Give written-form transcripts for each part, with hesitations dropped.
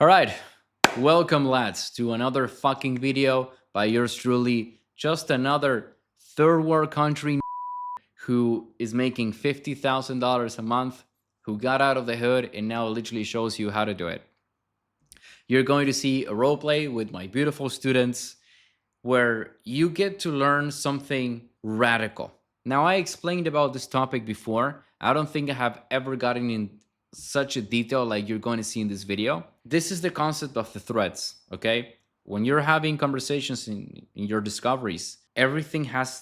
All right, welcome lads to another fucking video by yours truly. Just another third world country who is making $50,000 a month, who got out of the hood and now literally shows you how to do it. You're going to see a role play with my beautiful students where you get to learn something radical. Now, I explained about this topic before. I don't think I have ever gotten in such a detail like you're going to see in this video. This is the concept of the threads, okay? When you're having conversations in your discoveries, everything has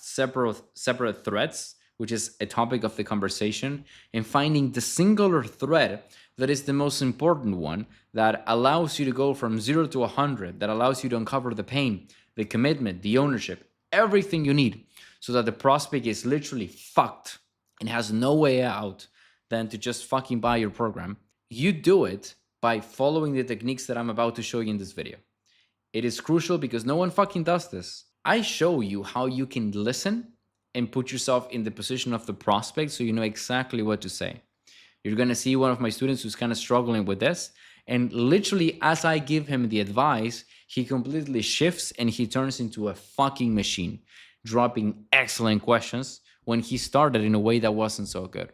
separate threads, which is a topic of the conversation, and finding the singular thread that is the most important one that allows you to go from 0 to 100, that allows you to uncover the pain, the commitment, the ownership, everything you need so that the prospect is literally fucked and has no way out than to just fucking buy your program. You do it by following the techniques that I'm about to show you in this video. It is crucial because no one fucking does this. I show you how you can listen and put yourself in the position of the prospect so you know exactly what to say. You're going to see one of my students who's kind of struggling with this. And literally, as I give him the advice, he completely shifts and he turns into a fucking machine, dropping excellent questions when he started in a way that wasn't so good.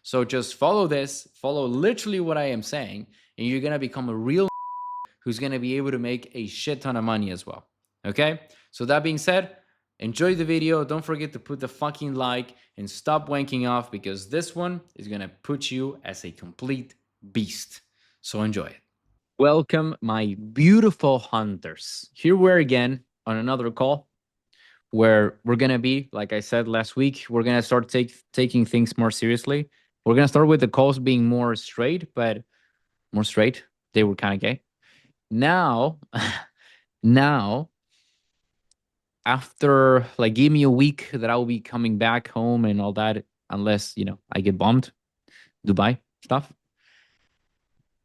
So just follow this, follow literally what I am saying, and you're going to become a real who's going to be able to make a shit ton of money as well. Okay? So that being said, enjoy the video. Don't forget to put the fucking like and stop wanking off because this one is going to put you as a complete beast. So enjoy it. Welcome, my beautiful hunters. Here we're again on another call where we're going to be, like I said last week, we're going to start taking things more seriously. We're going to start with the calls being more straight, but more straight. They were kind of gay. Now, now, after like give me a week that I'll be coming back home and all that, unless I get bombed, Dubai stuff.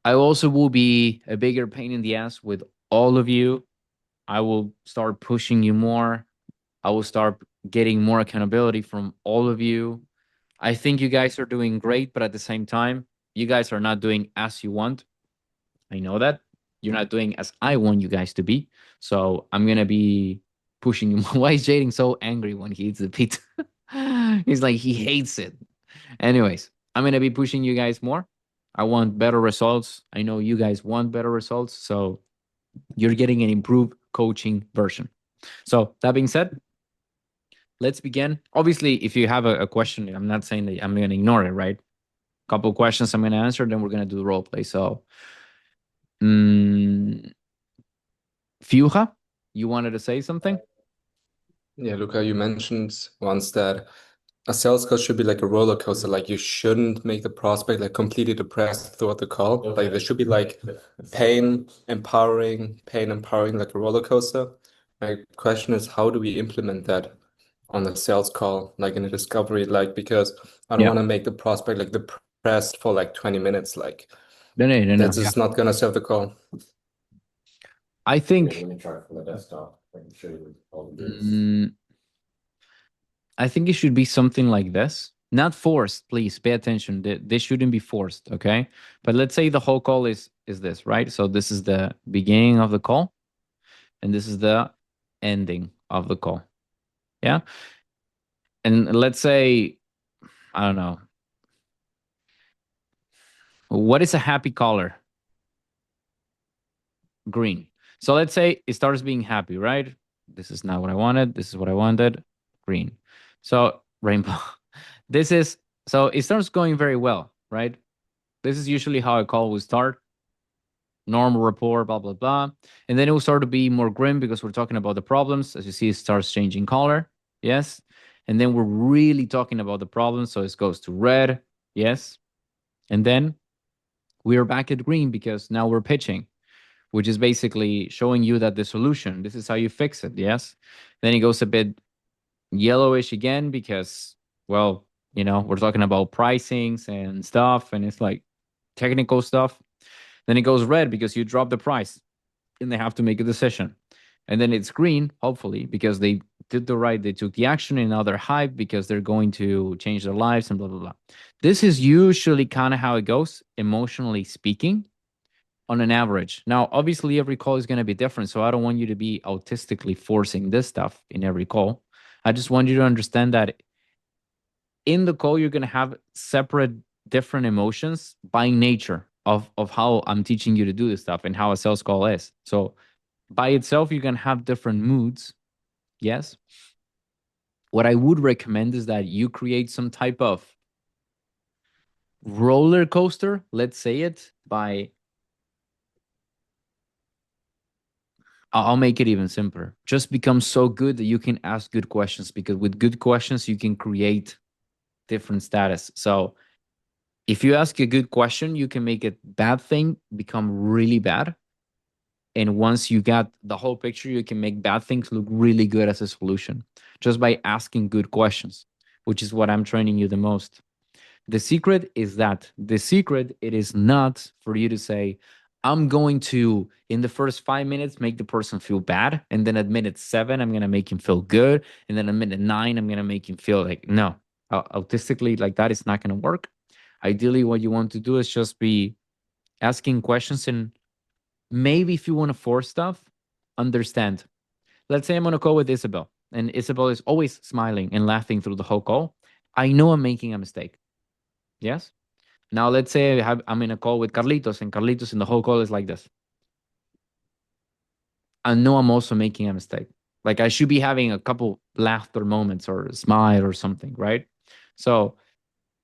I also will be a bigger pain in the ass with all of you. I will start pushing you more. I will start getting more accountability from all of you. I think you guys are doing great, but at the same time, you guys are not doing as you want. I know that. You're not doing as I want you guys to be. So I'm going to be pushing you. Why is Jaden so angry when he eats the pizza? He's like, he hates it. Anyways, I'm going to be pushing you guys more. I want better results. I know you guys want better results. So you're getting an improved coaching version. So that being said, let's begin. Obviously, if you have a question, I'm not saying that I'm going to ignore it, right? A couple questions I'm going to answer, then we're going to do the role play. So, Fiuja, you wanted to say something? Yeah, Luca, you mentioned once that a sales call should be like a roller coaster. Like you shouldn't make the prospect like completely depressed throughout the call. Like there should be like pain empowering, like a roller coaster. My question is, how do we implement that on the sales call, like in a discovery? Like because I don't Yeah. want to make the prospect like depressed for like 20 minutes. Like No, no, no, no. that's Yeah. just not gonna serve the call. I think Let me try it from the desktop. I can show you all the games. mm, I think it should be something like this. Not forced, please pay attention. This shouldn't be forced, okay? But let's say the whole call is this, right? So this is the beginning of the call, and this is the ending of the call. Yeah. And let's say, I don't know, what is a happy color? Green. So let's say it starts being happy, right? This is not what I wanted. This is what I wanted. Green. So rainbow. This is so it starts going very well, right? This is usually how a call will start. Normal rapport, blah blah blah, and then it will start to be more grim because we're talking about the problems. As you see, it starts changing color. Yes, and then we're really talking about the problems. So it goes to red. Yes, and then we are back at green because now we're pitching, which is basically showing you that the solution, this is how you fix it. Yes. Then it goes a bit yellowish again because, well, we're talking about pricings and stuff, and it's like technical stuff. Then it goes red because you drop the price and they have to make a decision. And then it's green, hopefully, because they did they took the action, and now they're hyped because they're going to change their lives and blah, blah, blah. This is usually kind of how it goes, emotionally speaking. on an average. Now, obviously, every call is going to be different. So I don't want you to be autistically forcing this stuff in every call. I just want you to understand that in the call, you're going to have separate, different emotions by nature of how I'm teaching you to do this stuff and how a sales call is. So by itself, you're going to have different moods. Yes. What I would recommend is that you create some type of roller coaster, let's say it, by I'll make it even simpler. Just become so good that you can ask good questions, because with good questions, you can create different status. So if you ask a good question, you can make a bad thing become really bad. And once you got the whole picture, you can make bad things look really good as a solution just by asking good questions, which is what I'm training you the most. The secret is that the secret, it is not for you to say, I'm going to, in the first 5 minutes, make the person feel bad. And then at minute 7, I'm going to make him feel good. And then at minute 9, I'm going to make him feel like, no, autistically, like that is not going to work. Ideally, what you want to do is just be asking questions. And maybe if you want to force stuff, understand. Let's say I'm on a call with Isabel, and Isabel is always smiling and laughing through the whole call. I know I'm making a mistake. Yes. Now let's say I'm in a call with Carlitos, and Carlitos in the whole call is like this. I know I'm also making a mistake. Like I should be having a couple laughter moments or a smile or something, right? So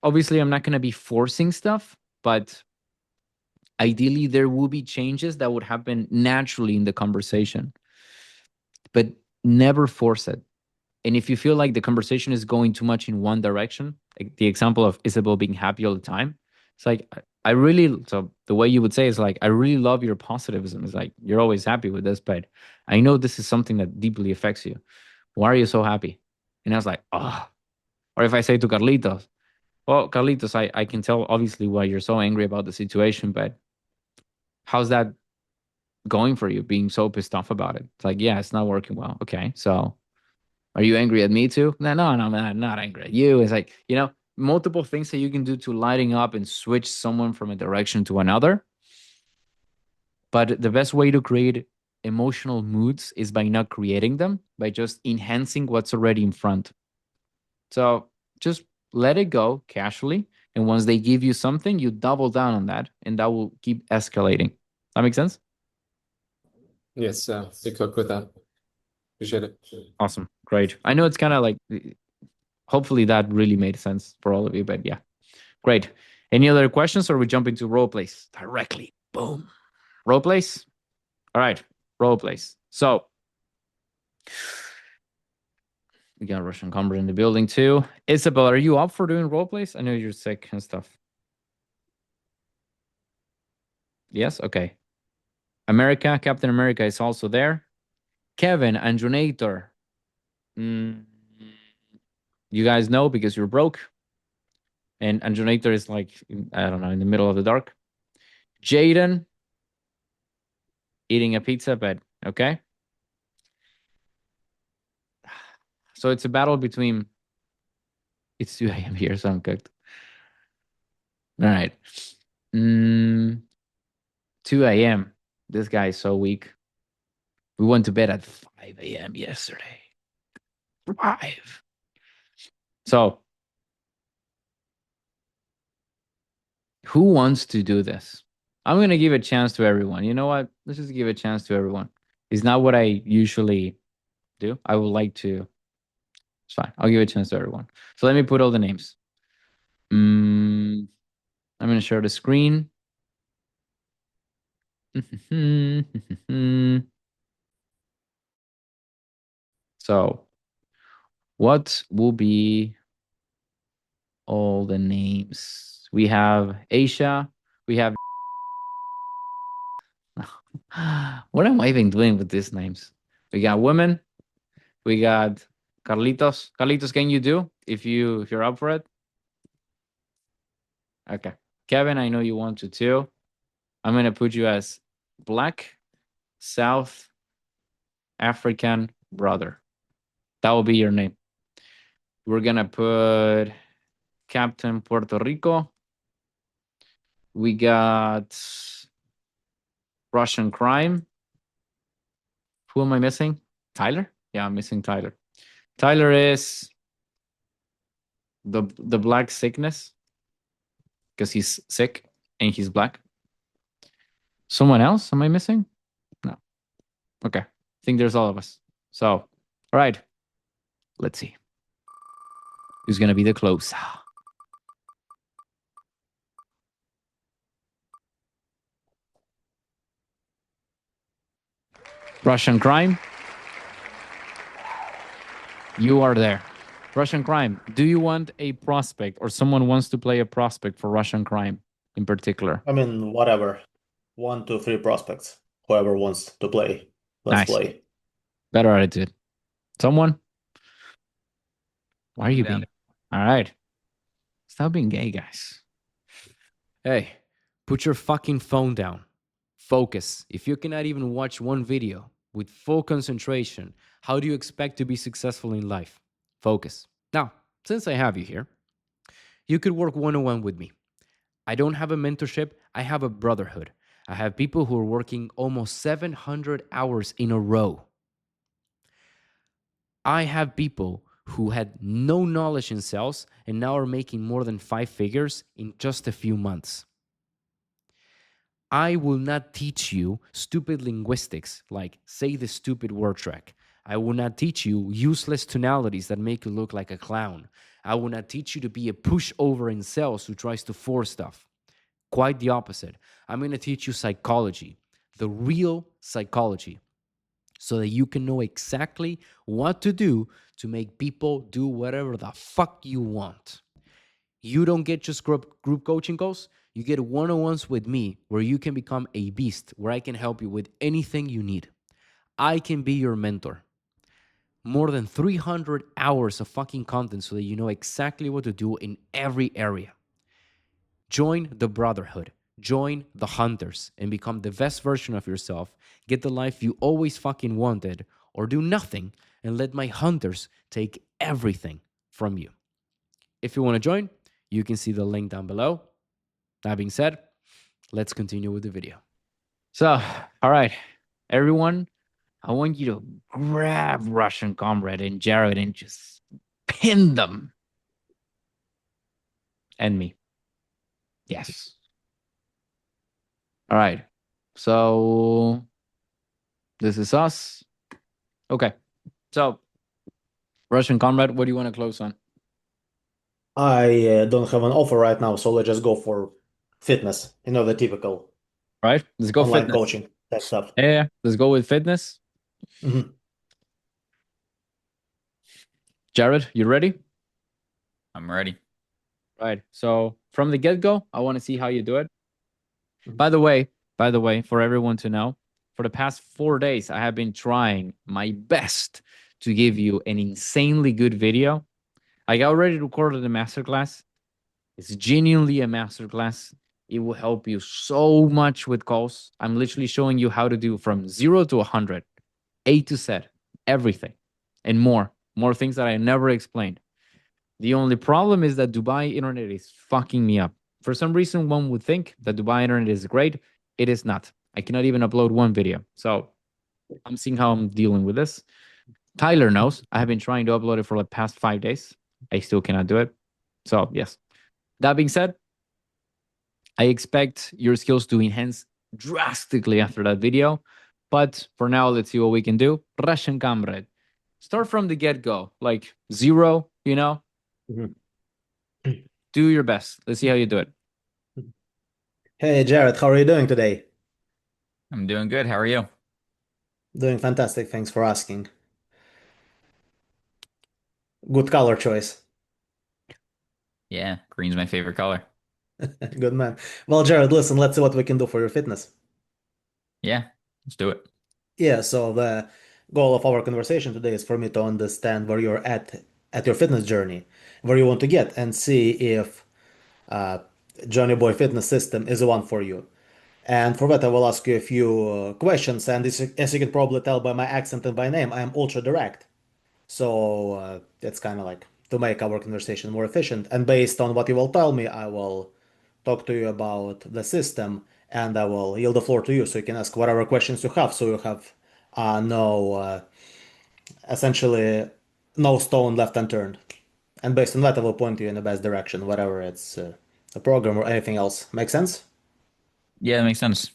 obviously I'm not going to be forcing stuff, but ideally there will be changes that would happen naturally in the conversation, but never force it. And if you feel like the conversation is going too much in one direction, like the example of Isabel being happy all the time, it's like, I really, so the way you would say is like, I really love your positivism. It's like, you're always happy with this, but I know this is something that deeply affects you. Why are you so happy? And I was like, oh. Or if I say to Carlitos, well, Carlitos, I can tell obviously why you're so angry about the situation, but how's that going for you, being so pissed off about it? It's like, yeah, it's not working well. Okay. So are you angry at me too? No, I'm not angry at you. It's like, multiple things that you can do to lighting up and switch someone from a direction to another. But the best way to create emotional moods is by not creating them, by just enhancing what's already in front. So just let it go casually. And once they give you something, you double down on that, and that will keep escalating. That makes sense? Yes, we cook with that. Appreciate it. Awesome. Great. I know it's kind of like, hopefully that really made sense for all of you, but yeah. Great. Any other questions, or we jump into role plays directly? Boom. Role plays? All right. Role plays. So we got Russian Combat in the building too. Isabel, are you up for doing role plays? I know you're sick and stuff. Yes? Okay. America, Captain America is also there. Kevin, Andronator. You guys know because you're broke. And Andronator is like, I don't know, in the middle of the dark. Jaden, eating a pizza, but okay. So it's a battle between, it's 2 a.m. here, so I'm cooked. All right. 2 a.m. This guy is so weak. We went to bed at 5 a.m. yesterday. 5. So who wants to do this? I'm going to give a chance to everyone. You know what? Let's just give a chance to everyone. It's not what I usually do. I would like to. It's fine. I'll give a chance to everyone. So let me put all the names. I'm going to share the screen. So what will be all the names? We have Aisha. We have. What am I even doing with these names? We got women. We got Carlitos. Carlitos, can you do if you're up for it? Okay. Kevin, I know you want to too. I'm gonna put you as Black South African brother. That will be your name. We're gonna put Captain Puerto Rico. We got Russian crime. Who am I missing? Tyler? Yeah, I'm missing Tyler. Tyler is the black sickness because he's sick and he's black. Someone else? Am I missing? No. Okay. I think there's all of us. So, all right. Let's see. Who's gonna be the closer? Russian crime. You are there. Russian crime. Do you want a prospect or someone wants to play a prospect for Russian crime in particular? I mean, whatever. 1, 2, 3 prospects. Whoever wants to play, let's Nice. play. Better attitude. Someone? Why are you down. being? All right. Stop being gay, guys. Hey, put your fucking phone down. Focus. If you cannot even watch one video with full concentration, how do you expect to be successful in life? Focus. Now, since I have you here, you could work one on one with me. I don't have a mentorship, I have a brotherhood. I have people who are working almost 700 hours in a row. I have people who had no knowledge in sales and now are making more than 5 figures in just a few months. I will not teach you stupid linguistics like say the stupid word track. I will not teach you useless tonalities that make you look like a clown. I will not teach you to be a pushover in sales who tries to force stuff. Quite the opposite. I'm going to teach you psychology, the real psychology, so that you can know exactly what to do to make people do whatever the fuck you want. You don't get just group coaching calls. You get one-on-ones with me where you can become a beast, where I can help you with anything you need. I can be your mentor. More than 300 hours of fucking content so that you know exactly what to do in every area. Join the brotherhood. Join the hunters and become the best version of yourself. Get the life you always fucking wanted, or do nothing and let my hunters take everything from you. If you want to join, you can see the link down below. That being said, let's continue with the video. So, all right, everyone, I want you to grab Russian Comrade and Jared and just pin them. And me. Yes. All right. So this is us. Okay. So Russian Comrade, what do you want to close on? I don't have an offer right now, so let's just go for fitness. The typical All right. Let's go online fitness. coaching, that stuff. Yeah. Let's go with fitness. Mhm. Jared, you ready? I'm ready. Right. So from the get-go, I want to see how you do it. Mhm. By the way, for everyone to know, for the past 4 days, I have been trying my best to give you an insanely good video. I already recorded a masterclass. It's genuinely a masterclass. It will help you so much with calls. I'm literally showing you how to do from 0 to 100, A to Z, everything, and more things that I never explained. The only problem is that Dubai internet is fucking me up. For some reason, one would think that Dubai internet is great. It is not. I cannot even upload one video. So I'm seeing how I'm dealing with this. Tyler knows. I have been trying to upload it for the past 5 days. I still cannot do it. So yes. That being said, I expect your skills to enhance drastically after that video. But for now, let's see what we can do. Russian comrade. Start from the get-go, like 0, Mhm. Do your best. Let's see how you do it. Hey, Jared, how are you doing today? I'm doing good. How are you? Doing fantastic. Thanks for asking. Good color choice. Yeah, green's my favorite color. Good man. Well, Jared, listen, let's see what we can do for your fitness. Yeah, let's do it. Yeah, so the goal of our conversation today is for me to understand where you're at your fitness journey, where you want to get, and see if uh, Johnny Boy Fitness System is the one for you. And for that, I will ask you a few questions. And as you can probably tell by my accent and by name, I am ultra direct. So it's kind of like to make our conversation more efficient. And based on what you will tell me, I will talk to you about the system and I will yield the floor to you so you can ask whatever questions you have. So you have no, essentially, no stone left unturned. And based on that, I will point you in the best direction, whatever it's a program or anything else. Make sense? Yeah, that makes sense.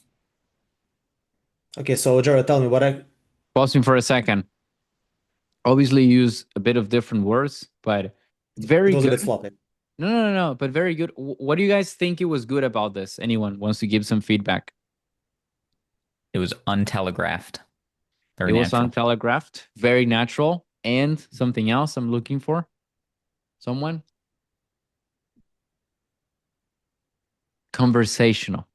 Okay, so Jared, tell me what I. Pause me for a second. Obviously, use a bit of different words, but it's It very was a good. bit sloppy. No, but very good. What do you guys think it was good about this? Anyone wants to give some feedback? It was untelegraphed. Very It was natural. untelegraphed, very natural, and something else I'm looking for. Someone? Conversational.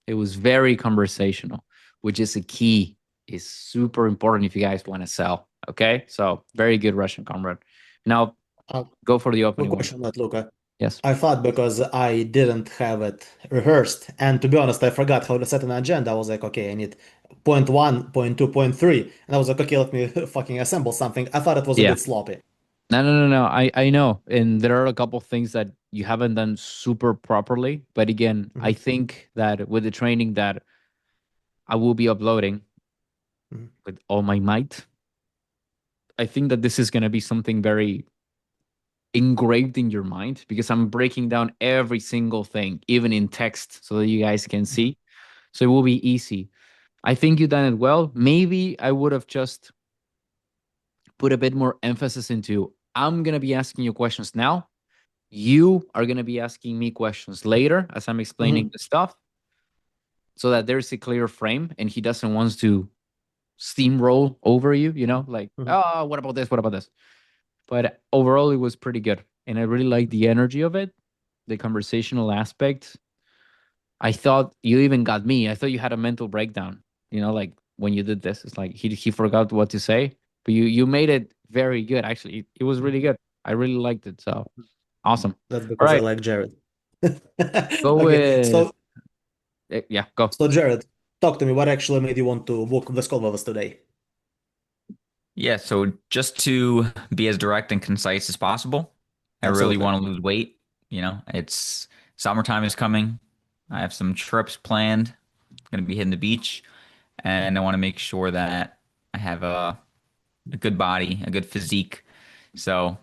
It was very conversational, which is a key, is super important if you guys want to sell. Okay, so very good Russian comrade. Now Uh, go for the Quick opening one. question, not Luca. Yes. I thought because I didn't have it rehearsed, and to be honest, I forgot how to set an agenda. I was like, okay, I need point one, point two, point three, and I was like, okay, let me fucking assemble something. I thought it was a Yeah. bit sloppy. No. I know, and there are a couple things that you haven't done super properly. But again, I Mhm, think that with the training that I will be uploading mhm, with all my might, I think that this is going to be something very engraved in your mind because I'm breaking down every single thing, even in text, so that you guys can mhm, see. So it will be easy. I think you done it well. Maybe I would have just put a bit more emphasis into I'm going to be asking you questions now. You are going to be asking me questions later as I'm explaining mhm, the stuff so that there's a clear frame and he doesn't want to steamroll over you, like, mhm. oh, what about this? What about this? But overall, it was pretty good. And I really like the energy of it, the conversational aspect. I thought you even got me. I thought you had a mental breakdown, like when you did this. It's like he forgot what to say, but you made it very good. Actually, it was really good. I really liked it. So awesome. That's All because I right, like Jared. go Okay, with so yeah, go. so Jared, talk to me. What actually made you want to book the call with us today? Yeah, so just to be as direct and concise as possible, I really Absolutely. want to lose weight. It's summertime is coming. I have some trips planned. Going to be hitting the beach, and I want to make sure that I have a good body, a good physique. So,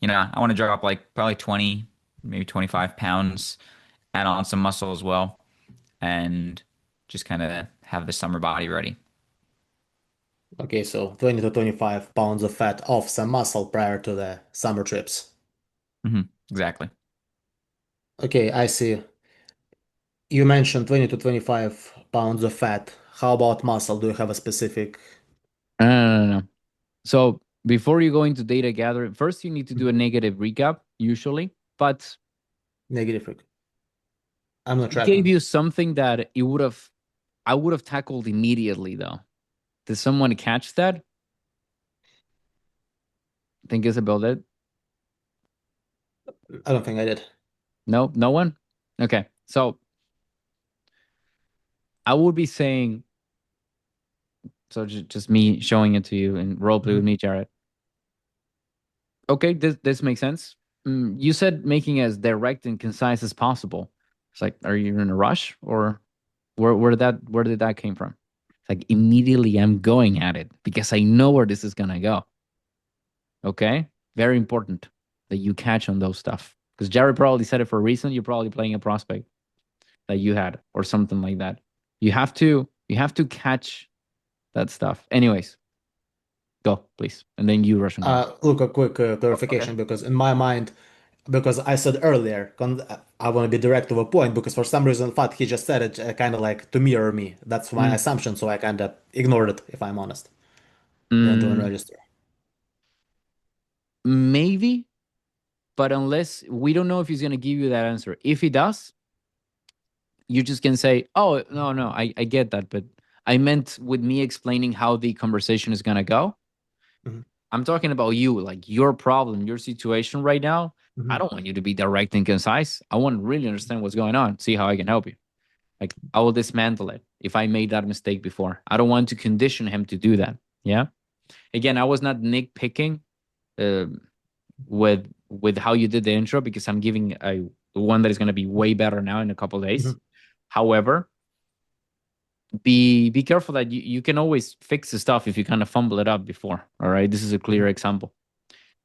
I want to drop like probably 20, maybe 25 pounds, add on some muscle as well, and just kind of have the summer body ready. Okay, so 20 to 25 pounds of fat off some muscle prior to the summer trips. Exactly. Okay, I see. You mentioned 20 to 25 pounds of fat. How about muscle? Do you have a specific No. So before you go into data gathering, first you need to do a negative recap, usually. But negative? I'm not it gave tracking. you something that I would have tackled immediately, though. Did someone catch that? Think Isabel did? I don't think I did. No one? Okay. So I would be saying, so just me showing it to you and role play with Mhm. me, Jared. Okay, this makes sense. You said making as direct and concise as possible. It's like, are you in a rush or where did that came from? It's like immediately I'm going at it because I know where this is gonna go. Okay, very important that you catch on those stuff because Jared probably said it for a reason. You're probably playing a prospect that you had or something like that. You have to catch that stuff. Anyways, go please, and then you Russian guard. Look, a quick Okay. clarification because in my mind, because I said earlier, I want to be direct to a point because for some reason, I thought he just said it kind of like to mirror me. That's my Mm, assumption, so I kind of ignored it, if I'm honest. Didn't even mm, register. maybe, but unless we don't know if he's gonna give you that answer. If he does, you just can say, "Oh no, I get that," but I meant with me explaining how the conversation is gonna go. Mhm, I'm talking about you, like your problem, your situation right now. I mhm. don't want you to be direct and concise. I want to really understand what's going on, see how I can help you. Like I will dismantle it if I made that mistake before. I don't want to condition him to do that. Yeah. Again, I was not nitpicking uh, with how you did the intro because I'm giving a one that is going to be way better now in a couple days. Mhm. However, be careful that you can always fix the stuff if you kind of fumble it up before. All right, this is a clear example.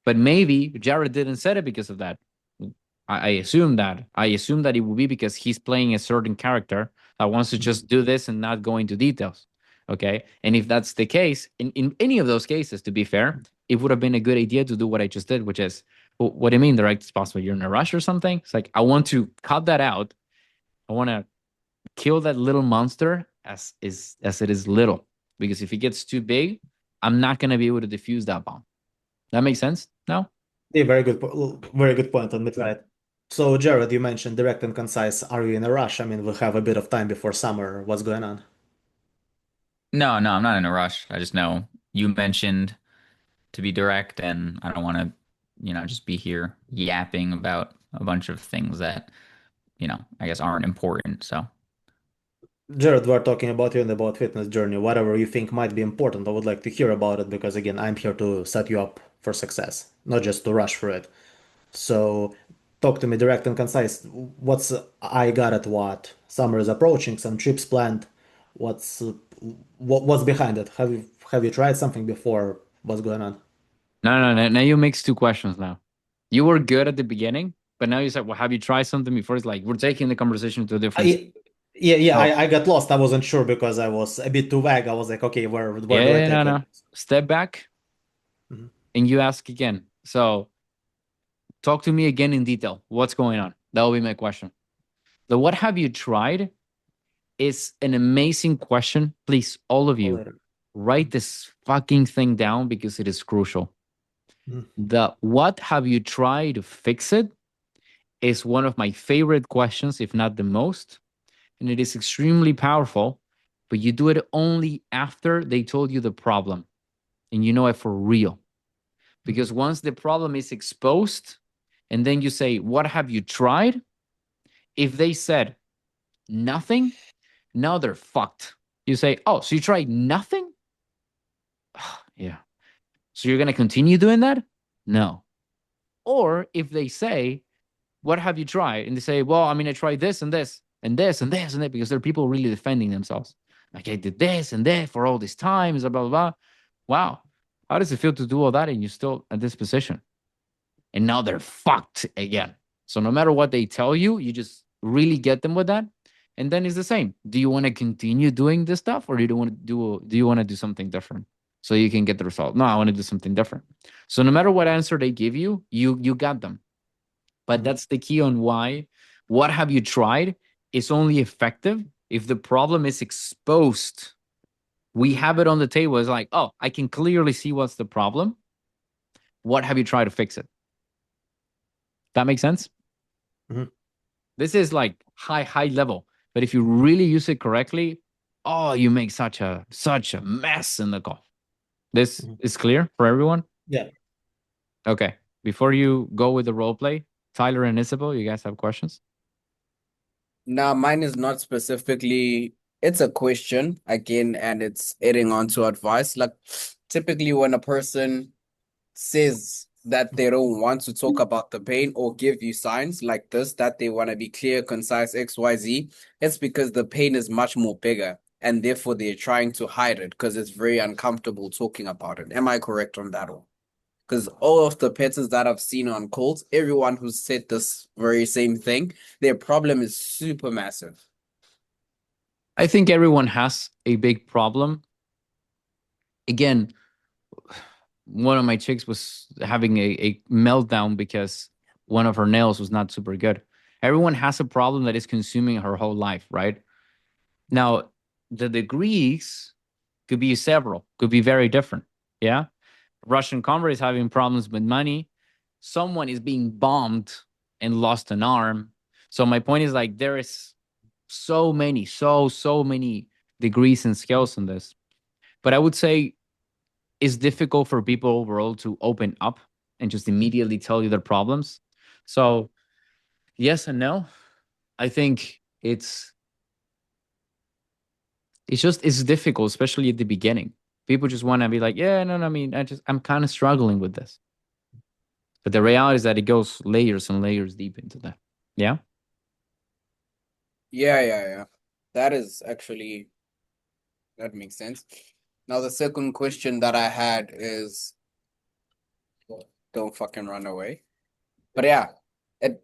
But maybe Jared didn't set it because of that. I assume that. I assume that it will be because he's playing a certain character that wants to just do this and not go into details. Okay. And if that's the case, in any of those cases, to be fair, it would have been a good idea to do what I just did, which is, well, what do you mean direct is possible? You're in a rush or something? It's like, I want to cut that out. I want to kill that little monster as it is little. Because if it gets too big, I'm not going to be able to defuse that bomb. That makes sense? No? Yeah, very good point on mid-right. So, Jared, you mentioned direct and concise. Are you in a rush? I mean, we have a bit of time before summer. What's going on? No, I'm not in a rush. I just know you mentioned to be direct, and I don't want to, just be here yapping about a bunch of things that, I guess aren't important. So, Jared, we're talking about you and about fitness journey. Whatever you think might be important, I would like to hear about it because, again, I'm here to set you up for success, not just to rush for it. So, talk to me direct and concise. What's I got it? What summer is approaching? Some trips planned. What's what's behind it? Have you tried something before? What's going on? No. Now you mix two questions now. You were good at the beginning, but now you said, well, have you tried something before? It's like we're taking the conversation to a different. Yeah. Oh, I got lost. I wasn't sure because I was a bit too vague. I was like, okay, where do I yeah, take no. it? Step back Mhm. and you ask again. So talk to me again in detail. What's going on? That will be my question. The what have you tried is an amazing question. Please, all of For you, later. write this fucking thing down because it is crucial. Mhm. The what have you tried to fix it is one of my favorite questions, if not the most. And it is extremely powerful, but you do it only after they told you the problem and you know it for real. Because once the problem is exposed, and then you say, what have you tried? If they said nothing, now they're fucked. You say, oh, so you tried nothing? Yeah. So you're going to continue doing that? No. Or if they say, what have you tried? And they say, well, I mean, I tried this and this and this and this and that because there are people really defending themselves. Like I did this and that for all this time, blah, blah, blah. Wow. How does it feel to do all that and you're still at this position? And now they're fucked again. So no matter what they tell you, you just really get them with that. And then it's the same. Do you want to continue doing this stuff or do you want to do something different so you can get the result? No, I want to do something different. So no matter what answer they give you, you got them. But that's the key on why what have you tried is only effective if the problem is exposed. We have it on the table. It's like, oh, I can clearly see what's the problem. What have you tried to fix it? That makes sense? Mhm. This is like high level. But if you really use it correctly, oh, you make such a mess in the call. This Mhm. is clear for everyone? Yeah. Okay. Before you go with the role play, Tyler and Isabel, you guys have questions? Now, mine is not specifically, it's a question again, and it's adding on to advice. Like, typically, when a person says that they don't want to talk about the pain or give you signs like this, that they want to be clear, concise, XYZ, it's because the pain is much more bigger. And therefore, they're trying to hide it because it's very uncomfortable talking about it. Am I correct on that one? Because all of the patterns that I've seen on calls, everyone who's said this very same thing, their problem is super massive. I think everyone has a big problem. Again, one of my chicks was having a meltdown because one of her nails was not super good. Everyone has a problem that is consuming her whole life, right? Now, the degrees could be several, could be very different. Yeah. Russian convert is having problems with money. Someone is being bombed and lost an arm. So my point is like there is so many, so many degrees and scales in this. But I would say it's difficult for people overall to open up and just immediately tell you their problems. So yes and no. I think it's difficult, especially at the beginning. People just want to be like, yeah, no, I mean, I'm kind of struggling with this. But the reality is that it goes layers and layers deep into that. Yeah. Yeah. That is actually That makes sense. Now, the second question that I had is, don't fucking run away. But yeah, it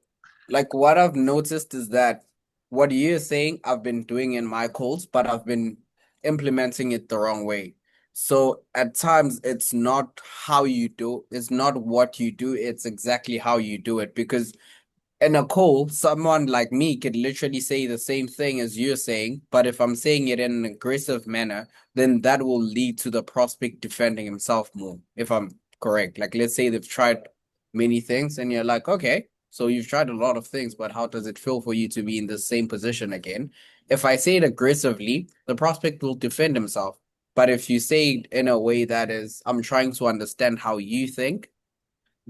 like what I've noticed is that what you're saying, I've been doing in my calls, but I've been implementing it the wrong way. So at times it's not how you do, it's not what you do, it's exactly how you do it. Because in a call, someone like me could literally say the same thing as you're saying, but if I'm saying it in an aggressive manner, then that will lead to the prospect defending himself more, if I'm correct. Like, let's say they've tried many things, and you're like, okay, so you've tried a lot of things, but how does it feel for you to be in the same position again? If I say it aggressively, the prospect will defend himself. But if you say it in a way that is, I'm trying to understand how you think,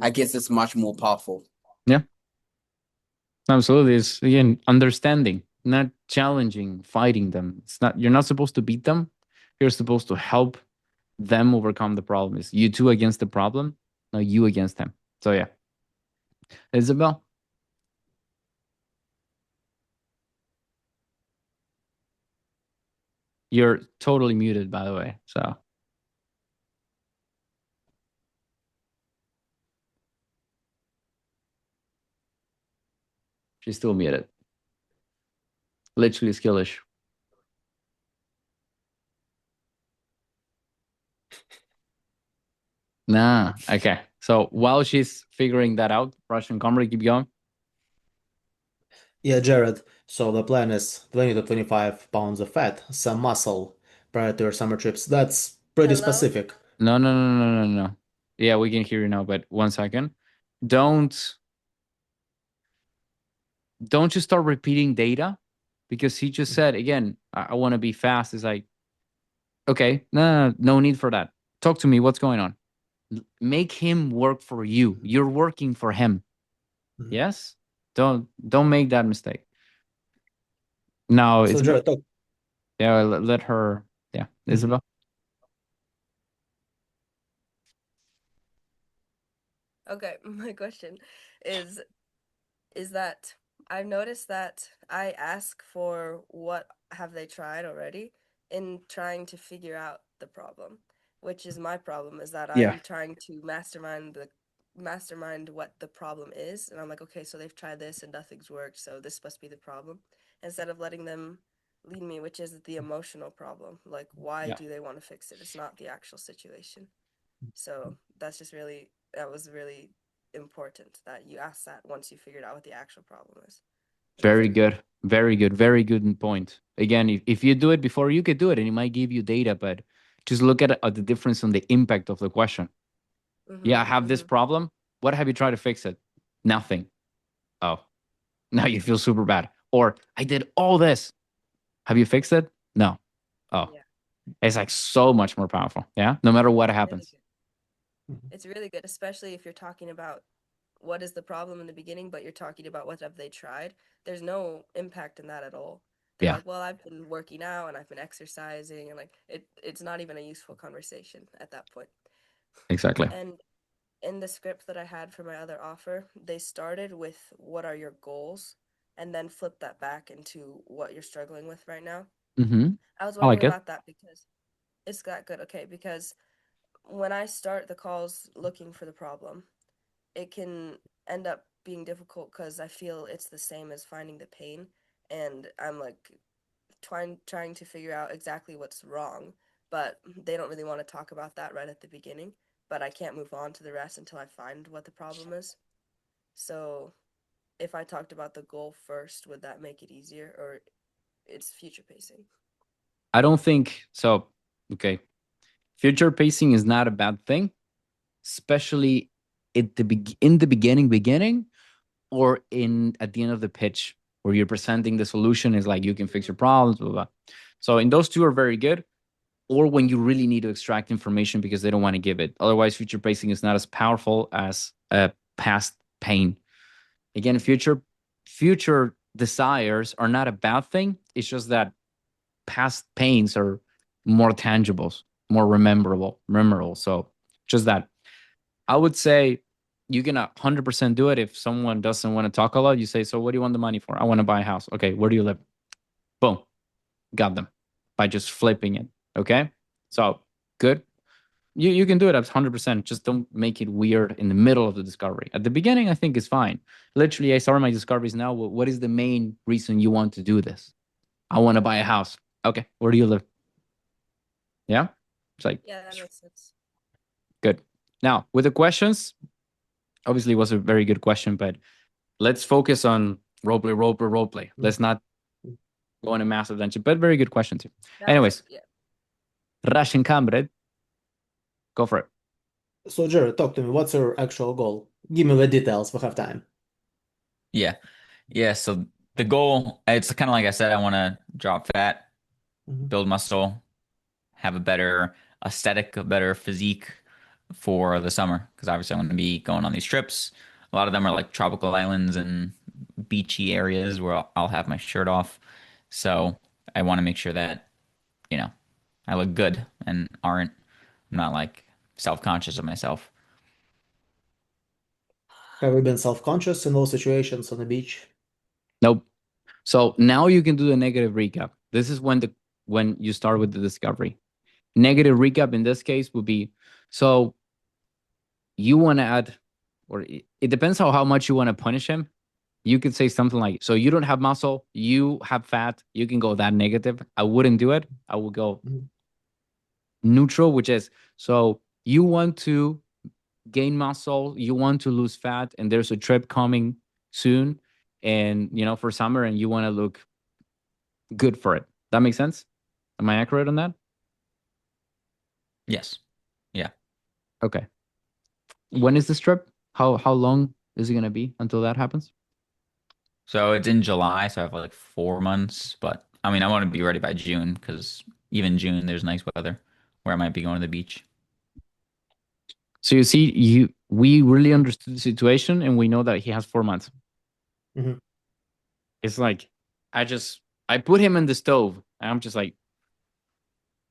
I guess it's much more powerful. Yeah, absolutely. It's again understanding, not challenging, fighting them. It's not, you're not supposed to beat them. You're supposed to help them overcome the problem. It's you two against the problem, not you against them. So yeah. Isabel, you're totally muted, by the way. So she's still muted. Literally skillish. Nah. Okay. So while she's figuring that out, Russian comrade, keep going. Yeah, Jared. So the plan is 20 to 25 pounds of fat, some muscle prior to your summer trips. That's pretty Hello? specific. No. Yeah, we can hear you now, but 1 second. Don't you start repeating data, because he just said again, I want to be fast. It's like, okay, no need for that. Talk to me. What's going on? Make him work for you. You're working for him. Mhm. Yes. Don't make that mistake. No, So it's Jared, talk. yeah. Let her. Yeah, Mhm. Isabel. Okay, my question is is that I've noticed that I ask for what have they tried already in trying to figure out the problem, which is my problem, is that Yeah. I'm trying to mastermind what the problem is, and I'm like, okay, so they've tried this and nothing's worked, so this must be the problem, instead of letting them lead me, which is the emotional problem. Like, why Yeah. do they want to fix it? It's not the actual situation. So that was really important that you asked that once you figured out what the actual problem is. Very good. Very good. Very good point. Again, if you do it before, you could do it and it might give you data, but just look at the difference on the impact of the question. Yeah, I have this problem. What have you tried to fix it? Nothing. Oh, now you feel super bad. Or I did all this. Have you fixed it? No. Oh, Yeah, it's like so much more powerful. Yeah. No matter what really happens. good. It's really good, especially if you're talking about what is the problem in the beginning, but you're talking about what have they tried. There's no impact in that at all. They're Yeah, like, well, I've been working out and I've been exercising, and like it's not even a useful conversation at that point. exactly. And in the script that I had for my other offer, they started with what are your goals and then flipped that back into what you're struggling with right now. Mm-hmm. I was I wondering like it. about that because it's that good. Okay, because when I start the calls looking for the problem, it can end up being difficult because I feel it's the same as finding the pain, and I'm like trying to figure out exactly what's wrong, but they don't really want to talk about that right at the beginning. But I can't move on to the rest until I find what the problem is. So if I talked about the goal first, would that make it easier, or it's future pacing? I don't think so. Okay. Future pacing is not a bad thing, especially in the beginning, or in at the end of the pitch where you're presenting the solution is like you can fix your problems, blah, blah. So in those two are very good. Or when you really need to extract information because they don't want to give it. Otherwise, future pacing is not as powerful as past pain. Again, future desires are not a bad thing. It's just that past pains are more tangibles, more memorable. So just that. I would say you can 100% do it if someone doesn't want to talk a lot. You say, so what do you want the money for? I want to buy a house. Okay, where do you live? Boom, got them by just flipping it. Okay, so good. You can do it at 100%. Just don't make it weird in the middle of the discovery. At the beginning, I think is fine. Literally, I start my discoveries now. What is the main reason you want to do this? I want to buy a house. Okay, where do you live? Yeah, it's like Yeah, that makes sense. good. Now with the questions, obviously it was a very good question, but let's focus on roleplay. Let's not go on a massive tangent, but very good questions here. That Anyways, yeah. Russian comrade, go for it. So, Jared, talk to me. What's your actual goal? Give me the details. We have time. Yeah. Yeah. So the goal, it's kind of like I said, I want to drop fat, Mhm. build muscle, have a better aesthetic, a better physique for the summer. Because obviously I'm going to be going on these trips. A lot of them are like tropical islands and beachy areas where I'll have my shirt off. So I want to make sure that, you know, I look good and I'm not like self-conscious of myself. Have you been self-conscious in those situations on the beach? Nope. So now you can do the negative recap. This is when you start with the discovery. Negative recap in this case would be so you want to add, or it depends on how much you want to punish him. You could say something like, so you don't have muscle, you have fat. You can go that negative. I wouldn't do it. I would go Mhm. neutral, which is so you want to gain muscle, you want to lose fat, and there's a trip coming soon, and for summer, and you want to look good for it. That makes sense? Am I accurate on that? Yes. Yeah. Okay. When is this trip? How long is it gonna be until that happens? So it's in July, so I have like 4 months. But I mean, I want to be ready by June because even June there's nice weather where I might be going to the beach. So you see, we really understood the situation, and we know that he has 4 months. Mhm. It's like I put him in the stove, and I'm just like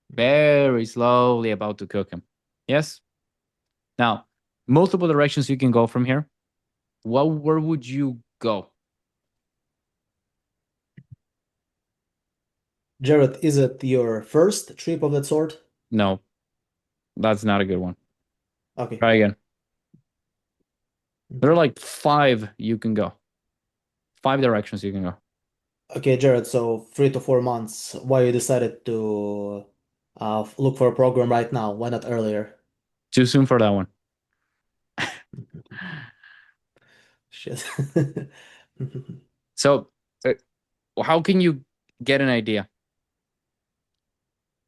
very slowly about to cook him. Yes. Now, multiple directions you can go from here. Where would you go? Jared, is it your first trip of that sort? No, that's not a good one. Okay. Try again. There are like five you can go. Five directions you can go. Okay, Jared, so 3 to 4 months. Why you decided to look for a program right now? Why not earlier? Too soon for that one. Shit. So, how can you get an idea?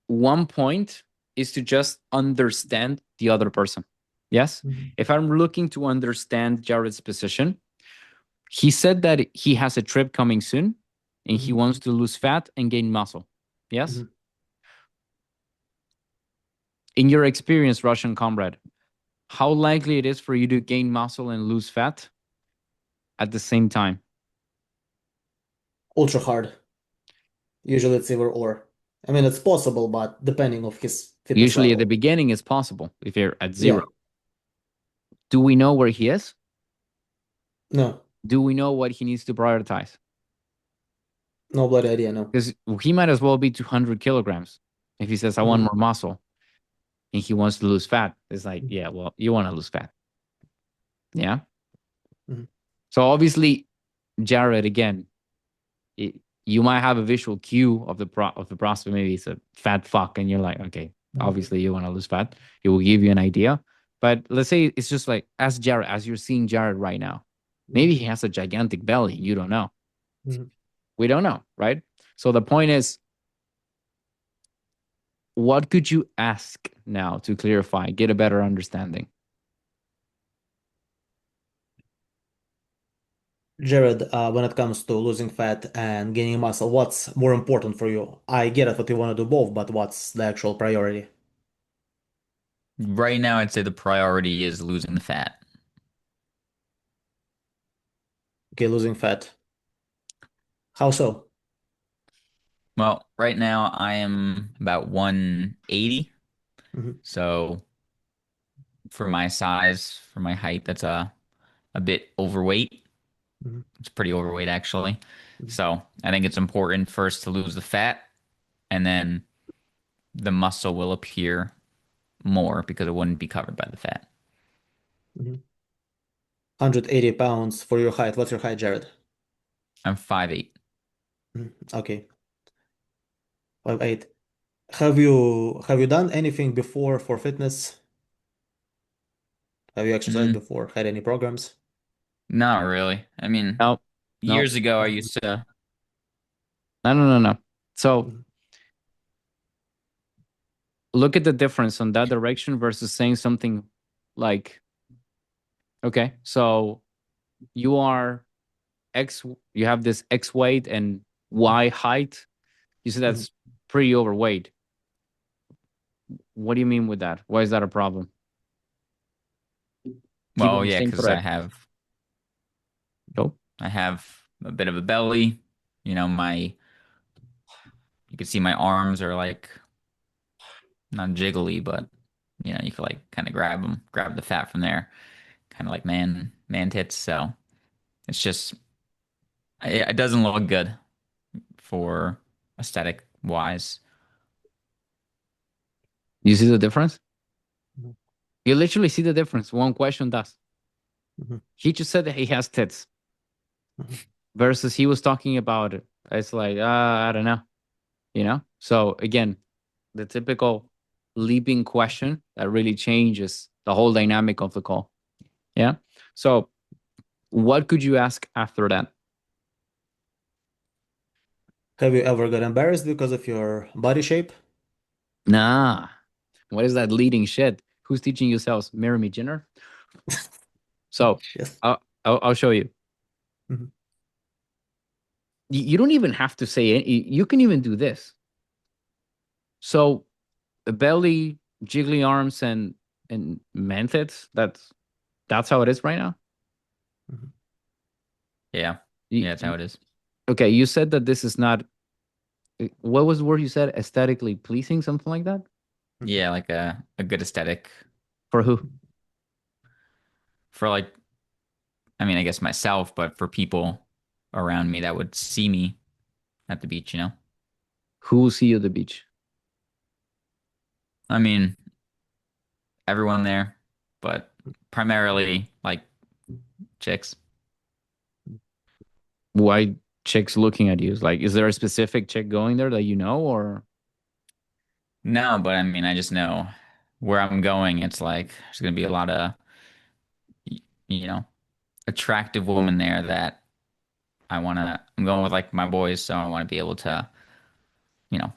One point is to just understand the other person. Yes? Mhm. If I'm looking to understand Jared's position, he said that he has a trip coming soon and he Mhm. wants to lose fat and gain muscle. Yes? Mhm. In your experience, Russian comrade, how likely it is for you to gain muscle and lose fat at the same time? Ultra hard. Usually it's either or. I mean, it's possible, but depending of his fitness Usually at the level. beginning it's possible if you're at Yeah. zero. Do we know where he is? No. Do we know what he needs to prioritize? No bloody idea, no. Because he might as well be 200 kilograms if he says, I want Mhm. more muscle and he wants to lose fat. It's like, Mhm. yeah, well, you want to lose fat. Yeah. Mhm. So obviously, Jared, again, it, you might have a visual cue of the prospect. Maybe it's a fat fuck, and you're like, okay, obviously you want to lose fat. It will give you an idea. But let's say it's just like as Jared, as you're seeing Jared right now, maybe he has a gigantic belly. You don't know. Mhm. We don't know, right? So the point is, what could you ask now to clarify, get a better understanding? Jared, when it comes to losing fat and gaining muscle, what's more important for you? I get it that you want to do both, but what's the actual priority? Right now, I'd say the priority is losing the fat. Okay, losing fat. How so? Well, right now I am about 180. Mhm. So for my size, for my height, that's a bit overweight. Mhm. It's pretty overweight actually. Mhm. So I think it's important first to lose the fat and then the muscle will appear more because it wouldn't be covered by the fat. 180 pounds for your height. What's your height, Jared? I'm 5'8". Okay, 5'8". Have you done anything before for fitness? Have you exercised Mm, before? Had any programs? not really. I mean, No, no, years ago I used to. no. So Mhm. look at the difference on that direction versus saying something like, okay, so you are X, you have this X weight and Y height. You said Mhm. that's pretty overweight. What do you mean with that? Why is that a problem? Keep on Well, the yeah, same because thread. Go. I have a bit of a belly. My you can see my arms are like not jiggly, but you could like kind of grab the fat from there, kind of like man tits. So it's just it doesn't look good for aesthetic wise. You see the difference? Mhm. You literally see the difference. One question does. Mhm. He just said that he has tits Mhm. versus he was talking about it. It's like, I don't know, So again, the typical leaping question that really changes the whole dynamic of the call. Yeah. So what could you ask after that? Have you ever got embarrassed because of your body shape? Nah. What is that leading shit? Who's teaching you sales? Mary Jenner? So Yes. I'll show you. Mhm. You don't even have to say it. You can even do this. So the belly, jiggly arms, and man tits. That's how it is right now. Mhm. Yeah, You, yeah, that's how it is. okay, you said that this is not. What was the word you said? Aesthetically pleasing, something like that. Mhm. Yeah, like a good aesthetic For who? for like I mean, I guess myself, but for people around me that would see me at the beach. Who will see you at the beach? I mean, everyone there, but primarily like chicks. Why chicks looking at you? Like, is there a specific chick going there that you know, or No, but I mean, I just know where I'm going. It's like there's gonna be a lot of, y- you know, attractive women there that I'm going with like my boys, so I want to be able to,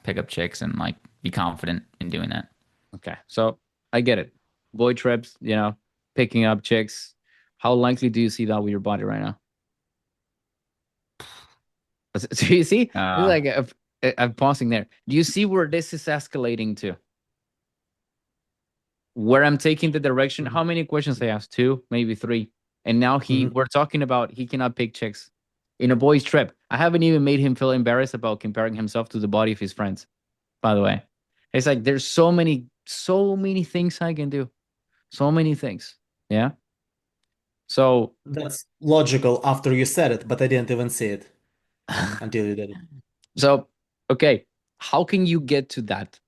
pick up chicks and like be confident in doing that. okay? So I get it. Boy trips, picking up chicks. How likely do you see that with your body right now? So you see, this is Uh, like I'm pausing there. Do you see where this is escalating to? Where I'm taking the direction? Mhm. How many questions I asked? Two, maybe three. And now Mhm. we're talking about he cannot pick chicks in a boys' trip. I haven't even made him feel embarrassed about comparing himself to the body of his friends. By the way, it's like there's so many things I can do, so many things. Yeah. So, That's logical after you said it, but I didn't even see it until you did it. so okay, how can you get to that?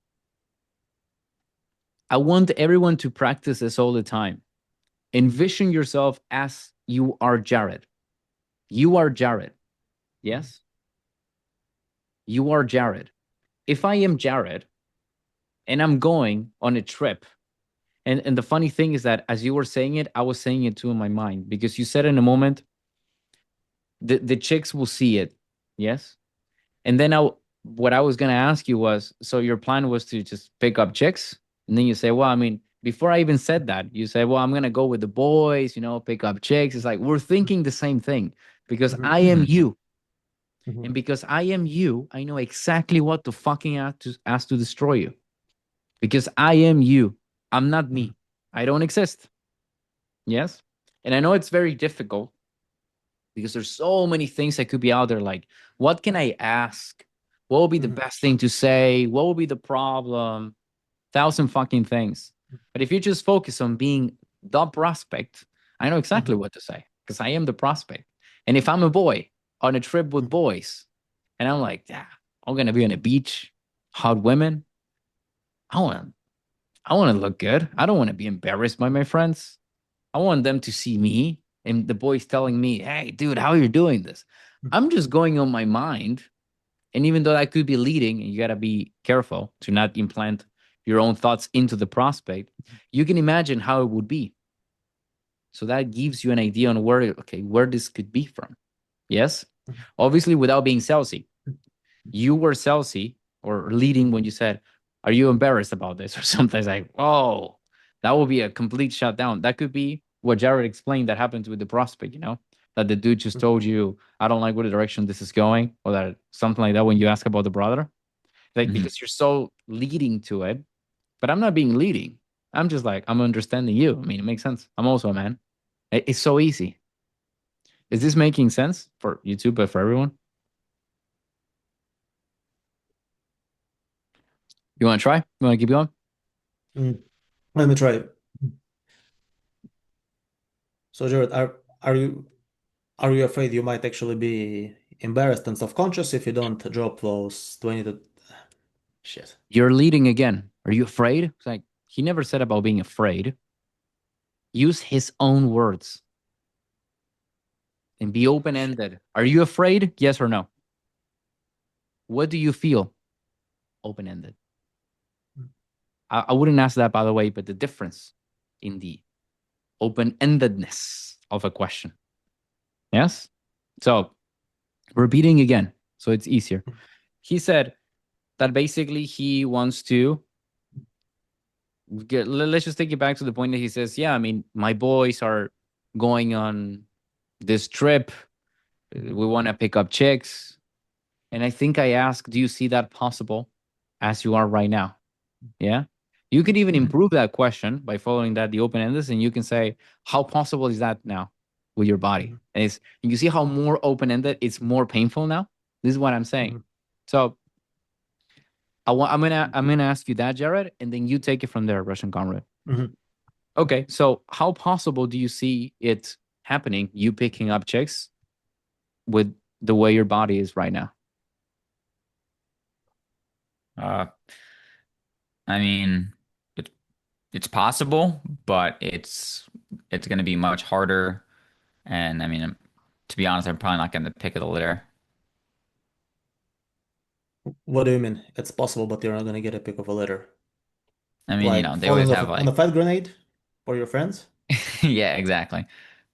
I want everyone to practice this all the time. Envision yourself as you are Jared. You are Jared. Yes, you are Jared. If I am Jared and I'm going on a trip, and the funny thing is that as you were saying it, I was saying it too in my mind because you said in a moment the chicks will see it. Yes. And then what I was gonna ask you was, so your plan was to just pick up chicks, and then you say, well, I mean, before I even said that, you say, well, I'm gonna go with the boys, pick up chicks. It's like we're thinking the same thing because Mhm. I am mhm. you, Mhm. and because I am you, I know exactly what to fucking ask to destroy you because I am you. I'm not Mhm. me. I don't exist. Yes, and I know it's very difficult because there's so many things that could be out there. Like, what can I ask? What will be the Mhm. best thing to say? What will be the problem? Thousand fucking things. But if you just focus on being the prospect, I know exactly Mhm. what to say because I am the prospect. And if I'm a boy on a trip with Mhm. boys, and I'm like, yeah, I'm gonna be on a beach, hot women. I want to look good. I don't want to be embarrassed by my friends. I want them to see me and the boys telling me, "Hey, dude, how are you doing this?" I'm just going on my mind. And even though that could be leading, and you got to be careful to not implant your own thoughts into the prospect, you can imagine how it would be. So that gives you an idea on where this could be from. Yes? Obviously, without being salesy. You were salesy or leading when you said, "Are you embarrassed about this?" Or something like, "Oh, that will be a complete shutdown." That could be what Jared explained that happens with the prospect, that the dude just told you, "I don't like where the direction this is going," or that something like that when you ask about the brother. Like, because you're so leading to it, but I'm not being leading. I'm just like, I'm understanding you. I mean, it makes sense. I'm also a man. It's so easy. Is this making sense for you too, but for everyone? You want to try? You want to keep going? Mm. Let me try. So, Jared, are you afraid you might actually be embarrassed and self-conscious if you don't drop those 20 to shit? You're leading again. Are you afraid? It's like, he never said about being afraid. Use his own words and be open ended. Are you afraid? Yes or no? What do you feel? Open ended. I wouldn't ask that, by the way, but the difference in the open endedness of a question. Yes? So, repeating again, so it's easier. He said that basically he wants to let's just take it back to the point that he says, "Yeah, I mean, my boys are going on this trip. We want to pick up chicks." And I think I asked, "Do you see that possible as you are right now?" Yeah. You could even improve that question by following the open ended, and you can say, "How possible is that now with your body?" And you see how more open ended, it's more painful now. This is what I'm saying. So I'm gonna ask you that, Jared, and then you take it from there, Russian Conrad. Okay, so how possible do you see it happening? You picking up chicks with the way your body is right now? I mean, it's possible, but it's going to be much harder. And I mean, to be honest, I'm probably not getting the pick of the litter. What do you mean? It's possible, but you're not gonna get a pick of a litter. I mean, Like they always falling have on a like, fat grenade for your friends? yeah, exactly.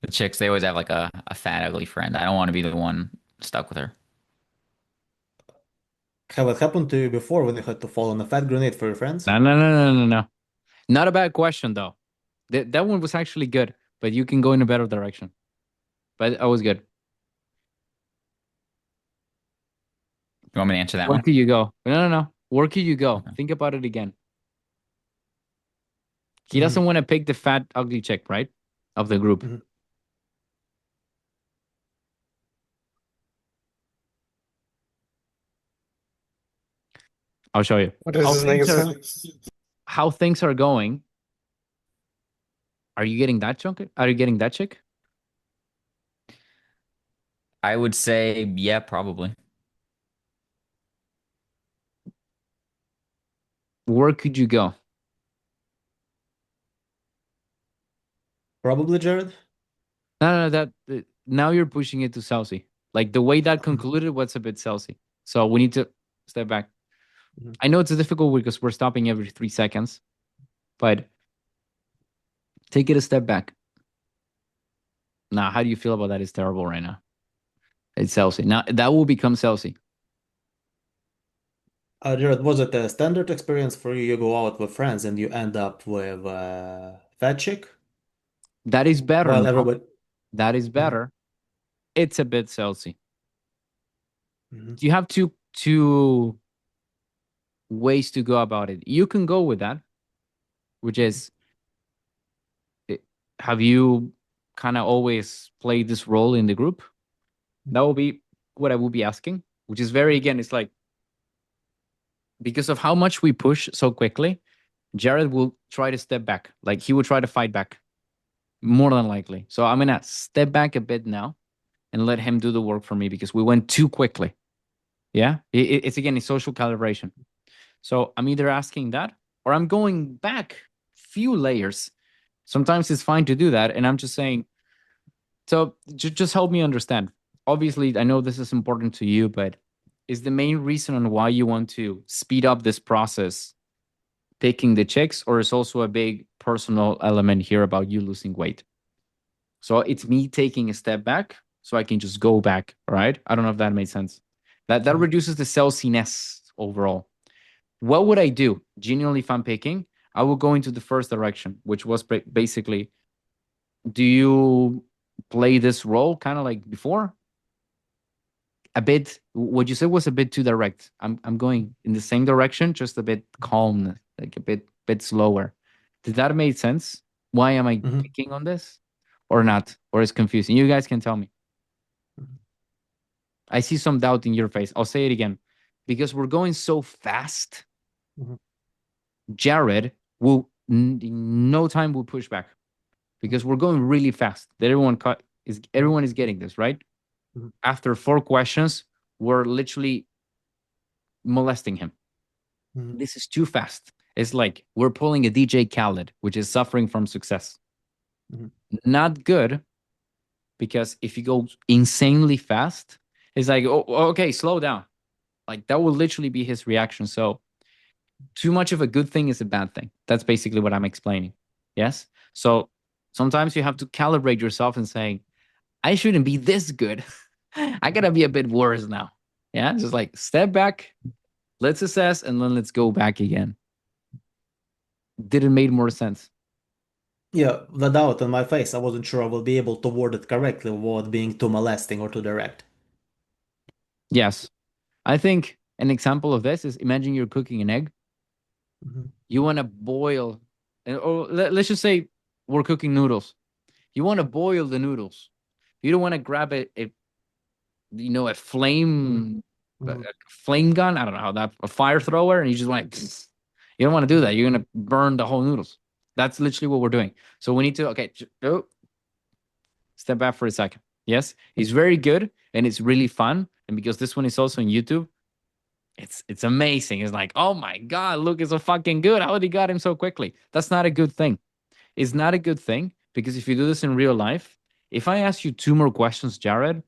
The chicks, they always have like a fat, ugly friend. I don't want to be the one stuck with her. Have it happened to you before when you had to fall on a fat grenade for your friends? No, no, no, no, no, no. Not a bad question though. That one was actually good, but you can go in a better direction. But that was good. You want me to answer that Where one? could you go? No, no, no. Where could you go? Okay. Think about it again. He doesn't want to pick the fat, ugly chick, right? Of the group. I'll show you. What is How things are going. Are you getting that chunk? Are you getting that chick? I would say, yeah, probably. Where could you go? Probably, Jared? No, now you're pushing it to Chelsea. Like the way that concluded was a bit Chelsea. So we need to step back. I know it's difficult because we're stopping every 3 seconds, but take it a step back. Now, how do you feel about that? It's terrible right now. It's Chelsea. Now that will become Chelsea. Jared, was it a standard experience for you? You go out with friends and you end up with a fat chick That is better while now. everybody. That is better. It's a bit Chelsea. Mhm. You have two ways to go about it. You can go with that, which is, have you kind of always played this role in the group? That will be what I will be asking, which is very, again, it's like, because of how much we push so quickly, Jared will try to step back. Like he will try to fight back more than likely. So I'm going to step back a bit now and let him do the work for me because we went too quickly. Yeah. It's again, it's social calibration. So I'm either asking that or I'm going back few layers. Sometimes it's fine to do that, and I'm just saying. So just help me understand. Obviously, I know this is important to you, but is the main reason on why you want to speed up this process picking the chicks, or is also a big personal element here about you losing weight? So it's me taking a step back so I can just go back, right? I don't know if that made sense. That reduces the salesyness overall. What would I do? Genuinely, if I'm picking, I will go into the first direction, which was basically, do you play this role kind of like before? A bit, what you said was a bit too direct. I'm going in the same direction, just a bit calm, like a bit slower. Did that make sense? Why am I Mhm. picking on this? Or not? Or it's confusing? You guys can tell me. I see some doubt in your face. I'll say it again. Because we're going so fast, Mhm. Jared will in no time will push back because we're going really fast. Everyone is getting this, right? Mhm. After 4 questions, we're literally molesting him. Mhm. This is too fast. It's like we're pulling a DJ Khaled, which is suffering from success. Mhm. Not good, because if you go insanely fast, it's like, oh, okay, slow down. Like that will literally be his reaction. So too much of a good thing is a bad thing. That's basically what I'm explaining. Yes. So sometimes you have to calibrate yourself and saying, I shouldn't be this good. I gotta be a bit worse now. Yeah. Just like step back, let's assess, and then let's go back again. Did it make more sense? Yeah, the doubt on my face, I wasn't sure I will be able to word it correctly without being too molesting or too direct. Yes. I think an example of this is, imagine you're cooking an egg. Mhm. You want to boil, or let's just say we're cooking noodles. You want to boil the noodles. You don't want to grab a flame, a Mhm. flame gun. I don't know how that, a fire thrower, and you just want to. You don't want to do that. You're gonna burn the whole noodles. That's literally what we're doing. So we need to step back for a second. Yes, he's very good, and it's really fun. And because this one is also on YouTube, it's amazing. It's like, oh my god, Luke is so fucking good. How did he got him so quickly? That's not a good thing. It's not a good thing, because if you do this in real life, if I ask you 2 more questions, Jared,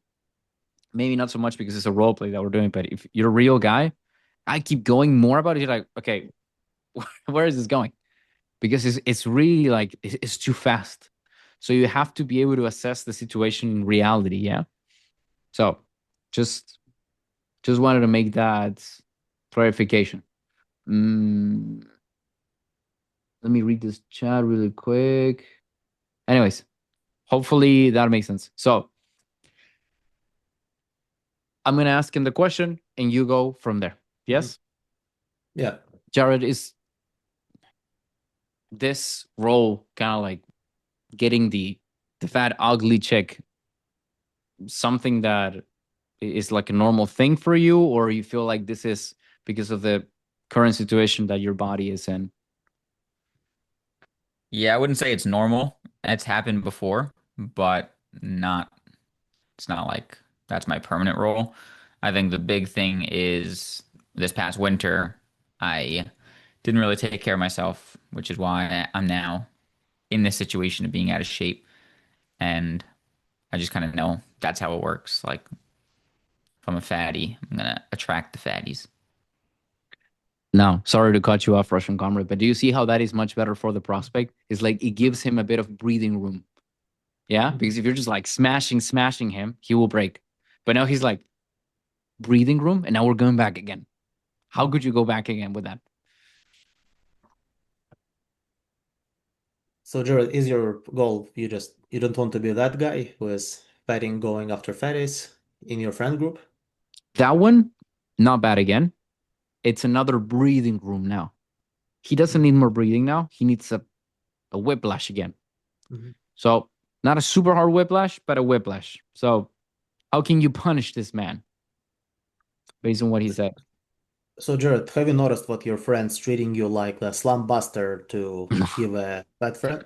maybe not so much because it's a role play that we're doing, but if you're a real guy, I keep going more about it. You're like, okay, where is this going? Because it's really like it's too fast. So you have to be able to assess the situation in reality. Yeah. So just wanted to make that clarification. Mm, let me read this chat really quick. Anyways, hopefully that makes sense. So I'm gonna ask him the question, and you go from there. Yes, Yeah. Jared, is this role kind of like getting the fat ugly chick something that is like a normal thing for you, or you feel like this is because of the current situation that your body is in? Yeah, I wouldn't say it's normal. It's happened before, but not it's not like that's my permanent role. I think the big thing is this past winter, I didn't really take care of myself, which is why I'm now in this situation of being out of shape. And I just kind of know that's how it works. Like, if I'm a fatty, I'm gonna attract the fatties. Now, sorry to cut you off, Russian comrade, but do you see how that is much better for the prospect? It's like it gives him a bit of breathing room. Yeah, because if you're just like smashing him, he will break. But now he's like breathing room, and now we're going back again. How could you go back again with that? So Jared, is your goal you don't want to be that guy who is fighting going after fatties in your friend group? That one, not bad again. It's another breathing room now. He doesn't need more breathing now. He needs a whiplash again. Mhm. So, not a super hard whiplash, but a whiplash. So, how can you punish this man based on what he said? So Jared, have you noticed what your friends treating you like a slum buster to give a bad friend?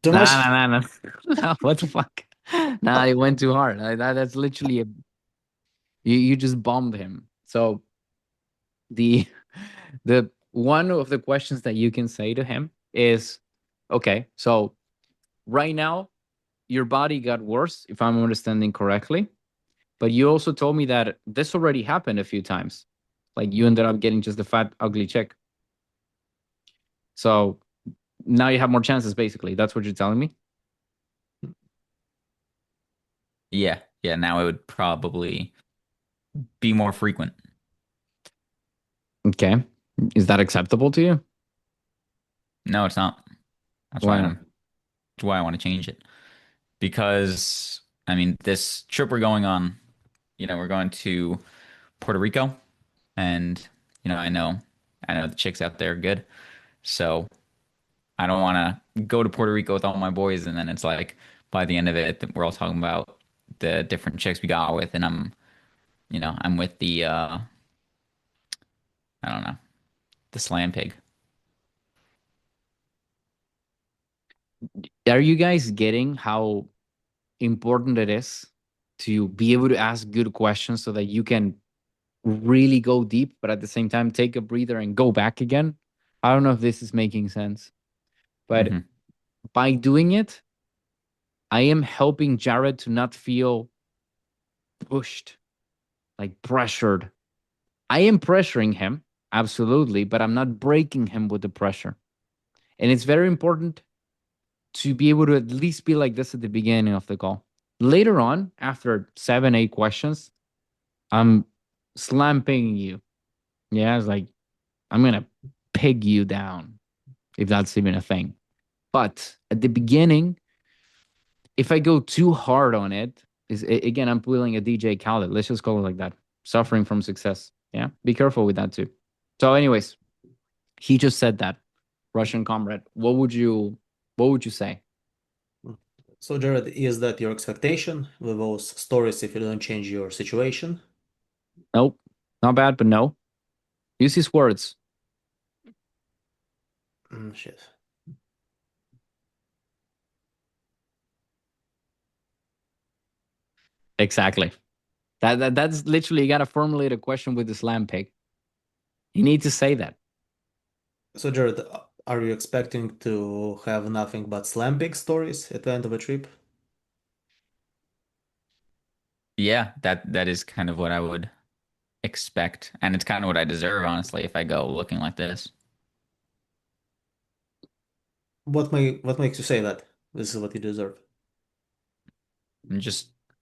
Too Nah, much? nah, nah, nah. Nah, what the fuck? Nah, it went too hard. That's literally you just bombed him. So the the one of the questions that you can say to him is, okay, so right now your body got worse, if I'm understanding correctly, but you also told me that this already happened a few times. Like you ended up getting just a fat, ugly chick. So now you have more chances, basically. That's what you're telling me? Yeah, yeah. Now it would probably be more frequent. Okay. Is that acceptable to you? No, it's not. That's Why why not? that's why I want to change it. Because I mean, this trip we're going on, we're going to Puerto Rico, and I know the chicks out there are good. So I don't want to go to Puerto Rico with all my boys, and then it's like by the end of it, we're all talking about the different chicks we got with, and I'm with the I don't know, the slam pig. Are you guys getting how important it is to be able to ask good questions so that you can really go deep, but at the same time take a breather and go back again? I don't know if this is making sense, but Hmm. by doing it, I am helping Jared to not feel pushed, like pressured. I am pressuring him, absolutely, but I'm not breaking him with the pressure. And it's very important to be able to at least be like this at the beginning of the call. Later on, after 7, 8 questions, I'm slamping you. Yeah, it's like I'm gonna pig you down, if that's even a thing. But at the beginning, if I go too hard on it, again, I'm pulling a DJ Khaled. Let's just call it like that. Suffering from success. Yeah. Be careful with that too. So, anyways, he just said that. Russian comrade. What would you say? So, Jared, is that your expectation with those stories if you don't change your situation? Nope. Not bad, but no. Use his words. Shit. Exactly. That's literally, you gotta formulate a question with the slam pig. You need to say that. So, Jared, are you expecting to have nothing but slam pig stories at the end of a trip? Yeah, that is kind of what I would expect, and it's kind of what I deserve, honestly, if I go looking like this. What makes you say that this is what you deserve?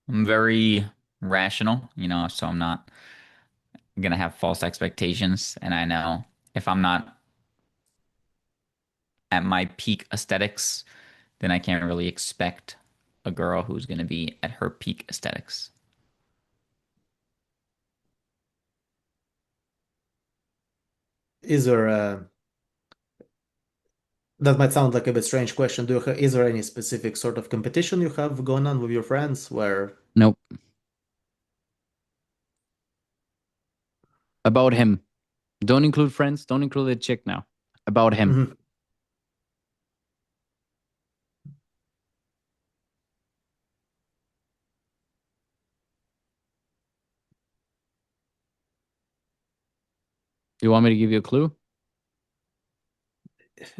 I'm very rational, so I'm not gonna have false expectations, and I know if I'm not at my peak aesthetics, then I can't really expect a girl who's gonna be at her peak aesthetics. Is there that might sound like a bit strange question. Is there any specific sort of competition you have going on with your friends where Nope. About him. Don't include friends. Don't include the chick now. About him. Mhm. You want me to give you a clue?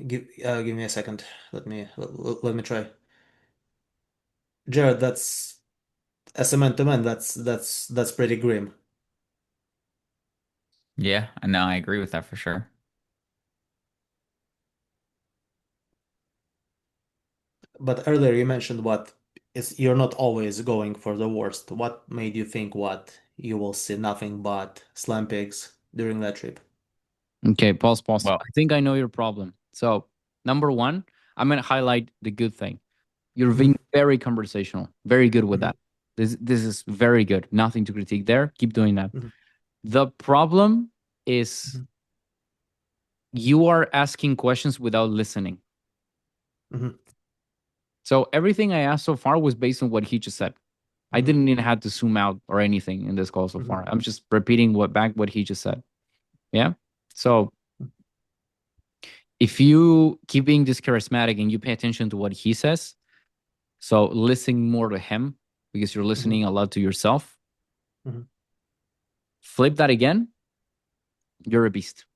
Give me a second. Let me try. Jared, that's as a man to man, that's pretty grim. Yeah, I know, I agree with that for sure. But earlier you mentioned what is you're not always going for the worst. What made you think what you will see nothing but slam pigs during that trip? Okay, pause. Well, I think I know your problem. So, number one, I'm gonna highlight the good thing. You're being Mhm, very conversational, very good with mhm, that. This is very good. Nothing to critique there. Keep doing that. mhm, The problem is mhm, you are asking questions without listening. mhm, So everything I asked so far was based on what he just said. I mhm, didn't even have to zoom out or anything in this call so mhm, far. I'm just repeating what he just said. Yeah. So if you keep being this charismatic and you pay attention to what he says, so listening more to him because you're mhm, listening a lot to yourself, mhm. flip that again, you're a beast.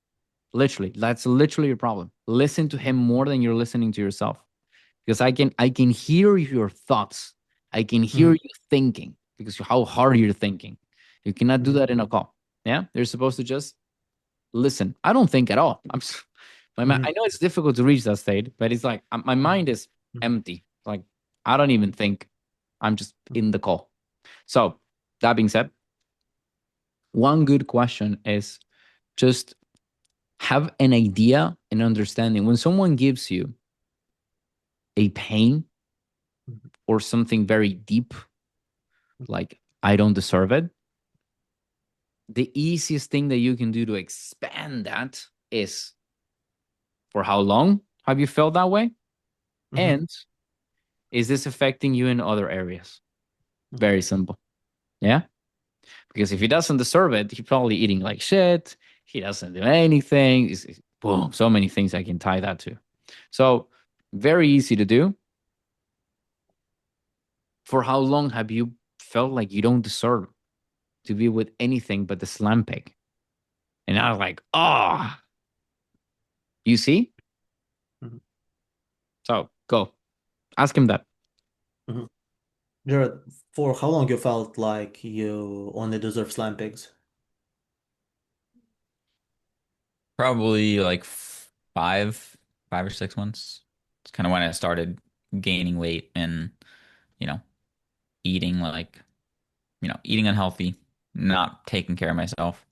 Literally, that's literally your problem. Listen to him more than you're listening to yourself. Because I can hear your thoughts. I can hear you thinking because how hard you're thinking. You cannot do that in a call. Yeah, you're supposed to just listen. I don't think at all. I know it's difficult to reach that state, but it's like my mind is empty. Like I don't even think. I'm just in the call. So that being said, one good question is just have an idea and understanding when someone gives you a pain or something very deep, like I don't deserve it. The easiest thing that you can do to expand that is for how long have you felt that way? And is this affecting you in other areas? Very simple. Yeah. Because if he doesn't deserve it, he's probably eating like shit. He doesn't do anything. Boom, so many things I can tie that to. So very easy to do. For how long have you felt like you don't deserve to be with anything but the slam pig? And I was like, you see? So go ask him that. Jared, for how long you felt like you only deserve slime pigs? Probably like 5 or 6 months. It's kind of when I started gaining weight and, you know, eating like, eating unhealthy, not taking care of myself.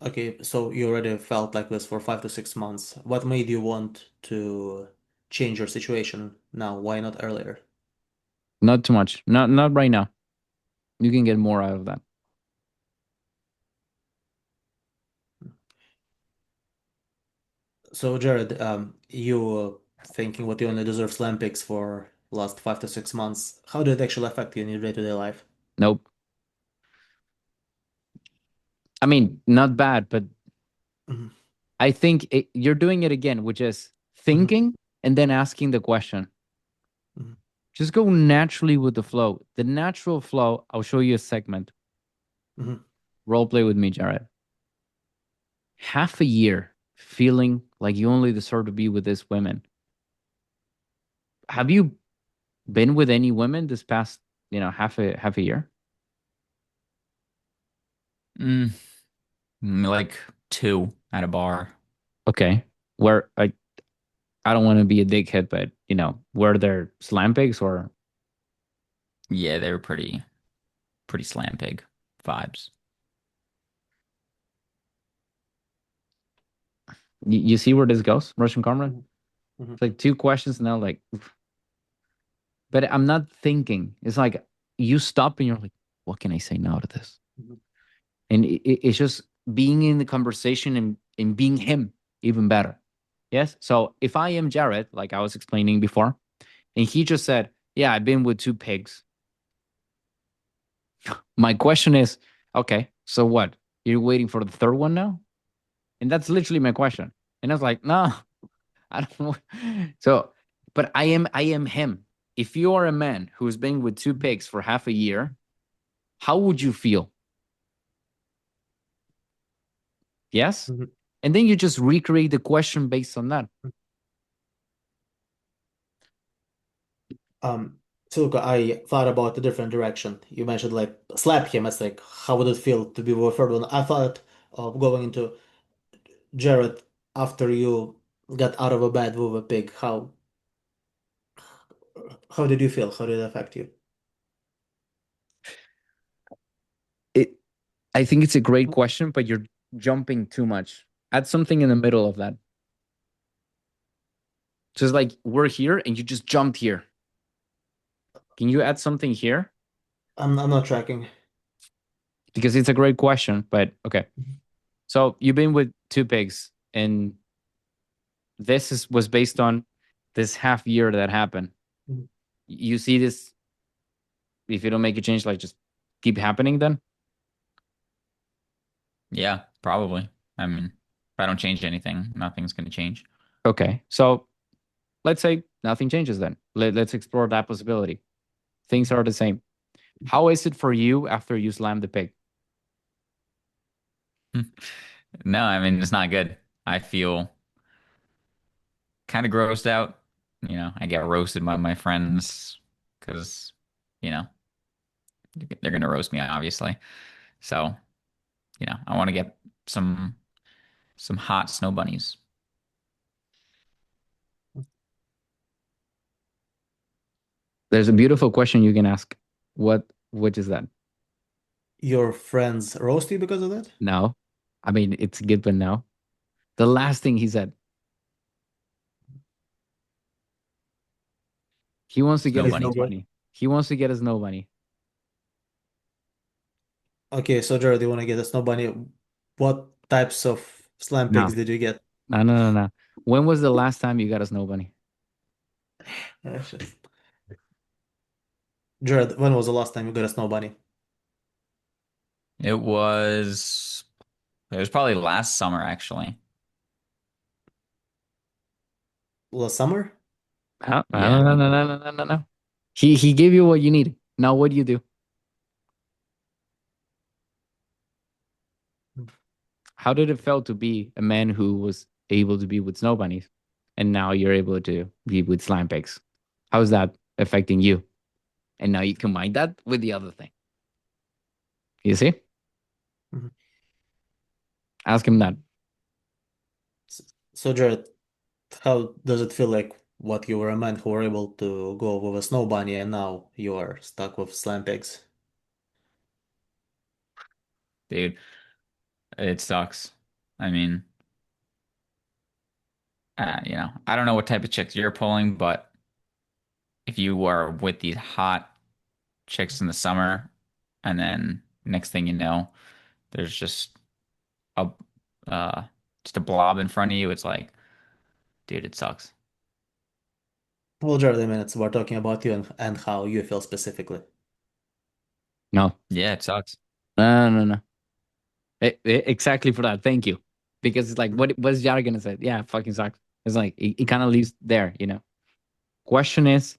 Okay, so you already felt like this for 5 to 6 months. What made you want to change your situation now? Why not earlier? Not too much. Not right now. You can get more out of that. So, Jared, you thinking what you only deserve slam pigs for last 5 to 6 months. How did it actually affect you in your day-to-day life? Nope. I mean, not bad, but Mhm, I think you're doing it again, which is thinking and then asking the question. mhm, Just go naturally with the flow. The natural flow, I'll show you a segment. mhm. Role play with me, Jared. Half a year feeling like you only deserve to be with this women. Have you been with any women this past, half a year? Mm, like 2 at a bar. Okay. Where I don't want to be a dickhead, but were there slam pigs or Yeah, they were pretty slam pig vibes. you see where this goes, Russian comrade? Mhm, It's like two questions now, like, but I'm not thinking. It's like you stop and you're like, what can I say now to this? mhm, And it's just being in the conversation and being him even better. Yes. So if I am Jared, like I was explaining before, and he just said, yeah, I've been with two pigs. My question is, okay, so what? You're waiting for the third one now? And that's literally my question. And I was like, no, I don't know. So, but I am him. If you are a man who's been with two pigs for half a year, how would you feel? Yes? mhm. And then you just recreate the question based on that. Um, so look, I thought about a different direction. You mentioned like slap him. It's like, how would it feel to be with a third one? I thought of going into Jared after you got out of a bed with a pig. How did you feel? How did it affect you? It I think it's a great question, but you're jumping too much. Add something in the middle of that. Just like we're here and you just jumped here. Can you add something here? I'm not tracking. Because it's a great question, but okay. So you've been with two pigs, and was based on this half year that happened. Mhm. You see this, if you don't make a change, like just keep happening then? Yeah, probably. I mean, if I don't change anything, nothing's going to change. Okay. So let's say nothing changes then. Let's explore that possibility. Things are the same. How is it for you after you slam the pig? No, I mean it's not good. I feel kind of grossed out. I get roasted by my friends because, you know, they're gonna roast me, obviously. So, I want to get some some hot snow bunnies. There's a beautiful question you can ask. Which is that? Your friends roast you because of that? No. I mean, it's a good, but no. The last thing he said, he wants to get Snow a Is snow bunnies. it bunny. He wants to get a snow bunny. okay, so Jared, you want to get a snow bunny? What types of slime pigs No, did you get? no, no, no, no. When was the last time you got a snow bunny? Shit. Jared, when was the last time you got a snow bunny? It was probably last summer actually. Last summer? No, no, Yeah. no, no, no, no, no, no, no. He gave you what you needed. Now what do you do? How did it feel to be a man who was able to be with snow bunnies, and now you're able to be with slime pigs? How's that affecting you? And now you combine that with the other thing. You see? Mhm. Ask him that. So, Jared, how does it feel like what you were a man who were able to go with a snow bunny and now you are stuck with slime pigs? Dude, it sucks. I mean, I don't know what type of chicks you're pulling, but if you are with these hot chicks in the summer, and then next thing you know, there's a uh just a blob in front of you, it's like, dude, it sucks. Well, Jared, I mean, we're talking about you and how you feel specifically. No, Yeah, it sucks. no, no, no. Exactly for that. Thank you. Because it's like, what's Yara gonna say? Yeah, fucking sucks. It's like it kind of leaves there, you know. Question is,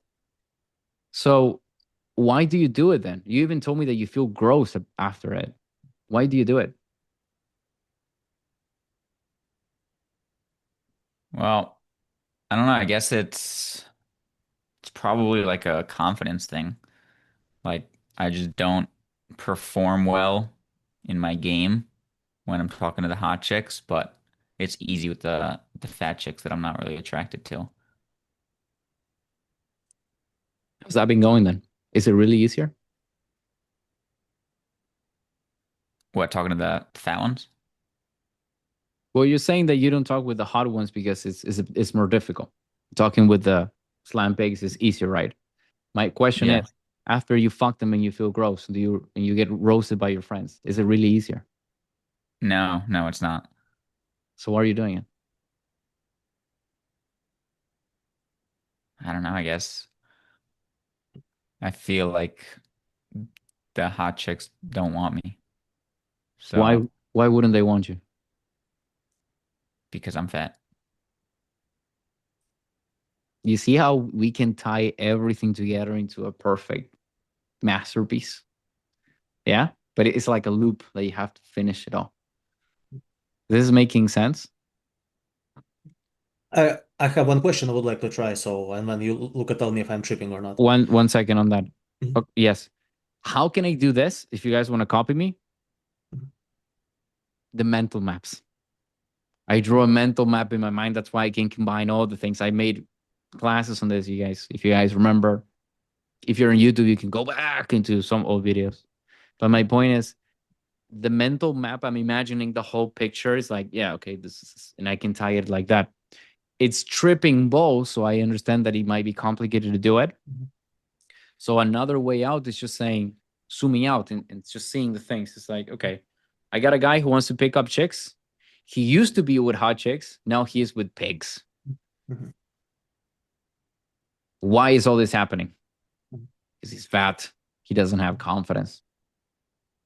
so why do you do it then? You even told me that you feel gross after it. Why do you do it? Well, I don't know. I guess it's probably like a confidence thing. Like I just don't perform well in my game when I'm talking to the hot chicks, but it's easy with the fat chicks that I'm not really attracted to. How's that been going then? Is it really easier? What, talking to the fat ones? Well, you're saying that you don't talk with the hot ones because it's more difficult. Talking with the slam pigs is easier, right? My question Yeah. is, after you fuck them and you feel gross, and you get roasted by your friends, is it really easier? No, no, it's not. So why are you doing it? I don't know, I guess I feel like the hot chicks don't want me. Why So, why wouldn't they want you? because I'm fat. You see how we can tie everything together into a perfect masterpiece? Yeah? But it's like a loop that you have to finish it all. This is making sense. I have one question I would like to try, so and then you look at tell me if I'm tripping or not. One second on that. Mhm. Yes. How can I do this? If you guys want to copy me, Mhm. the mental maps. I draw a mental map in my mind. That's why I can combine all the things. I made classes on this, you guys. If you guys remember, if you're on YouTube, you can go back into some old videos. But my point is, the mental map, I'm imagining the whole picture is like, yeah, okay, this is, and I can tie it like that. It's tripping balls, so I understand that it might be complicated to do it. Mhm. So another way out is just saying, zooming out and just seeing the things. It's like, okay, I got a guy who wants to pick up chicks. He used to be with hot chicks. Now he is with pigs. Mhm. Why is all this happening? Mhm. Because he's fat. He doesn't have confidence.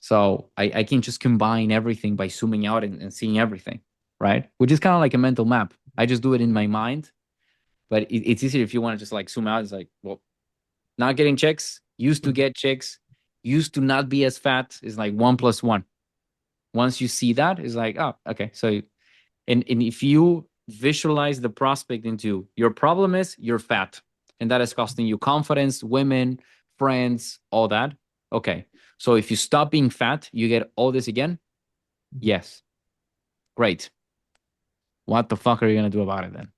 So I can just combine everything by zooming out and seeing everything, right? Which is kind of like a mental map. I just do it in my mind, but it's easier if you want to just like zoom out. It's like, well, not getting chicks, used to Mhm. get chicks, used to not be as fat is like one plus one. Once you see that, it's like, oh, okay. So, and if you visualize the prospect into your problem is you're fat, and that is costing you confidence, women, friends, all that. Okay. So if you stop being fat, you get all this again. Yes. Great. What the fuck are you gonna do about it then?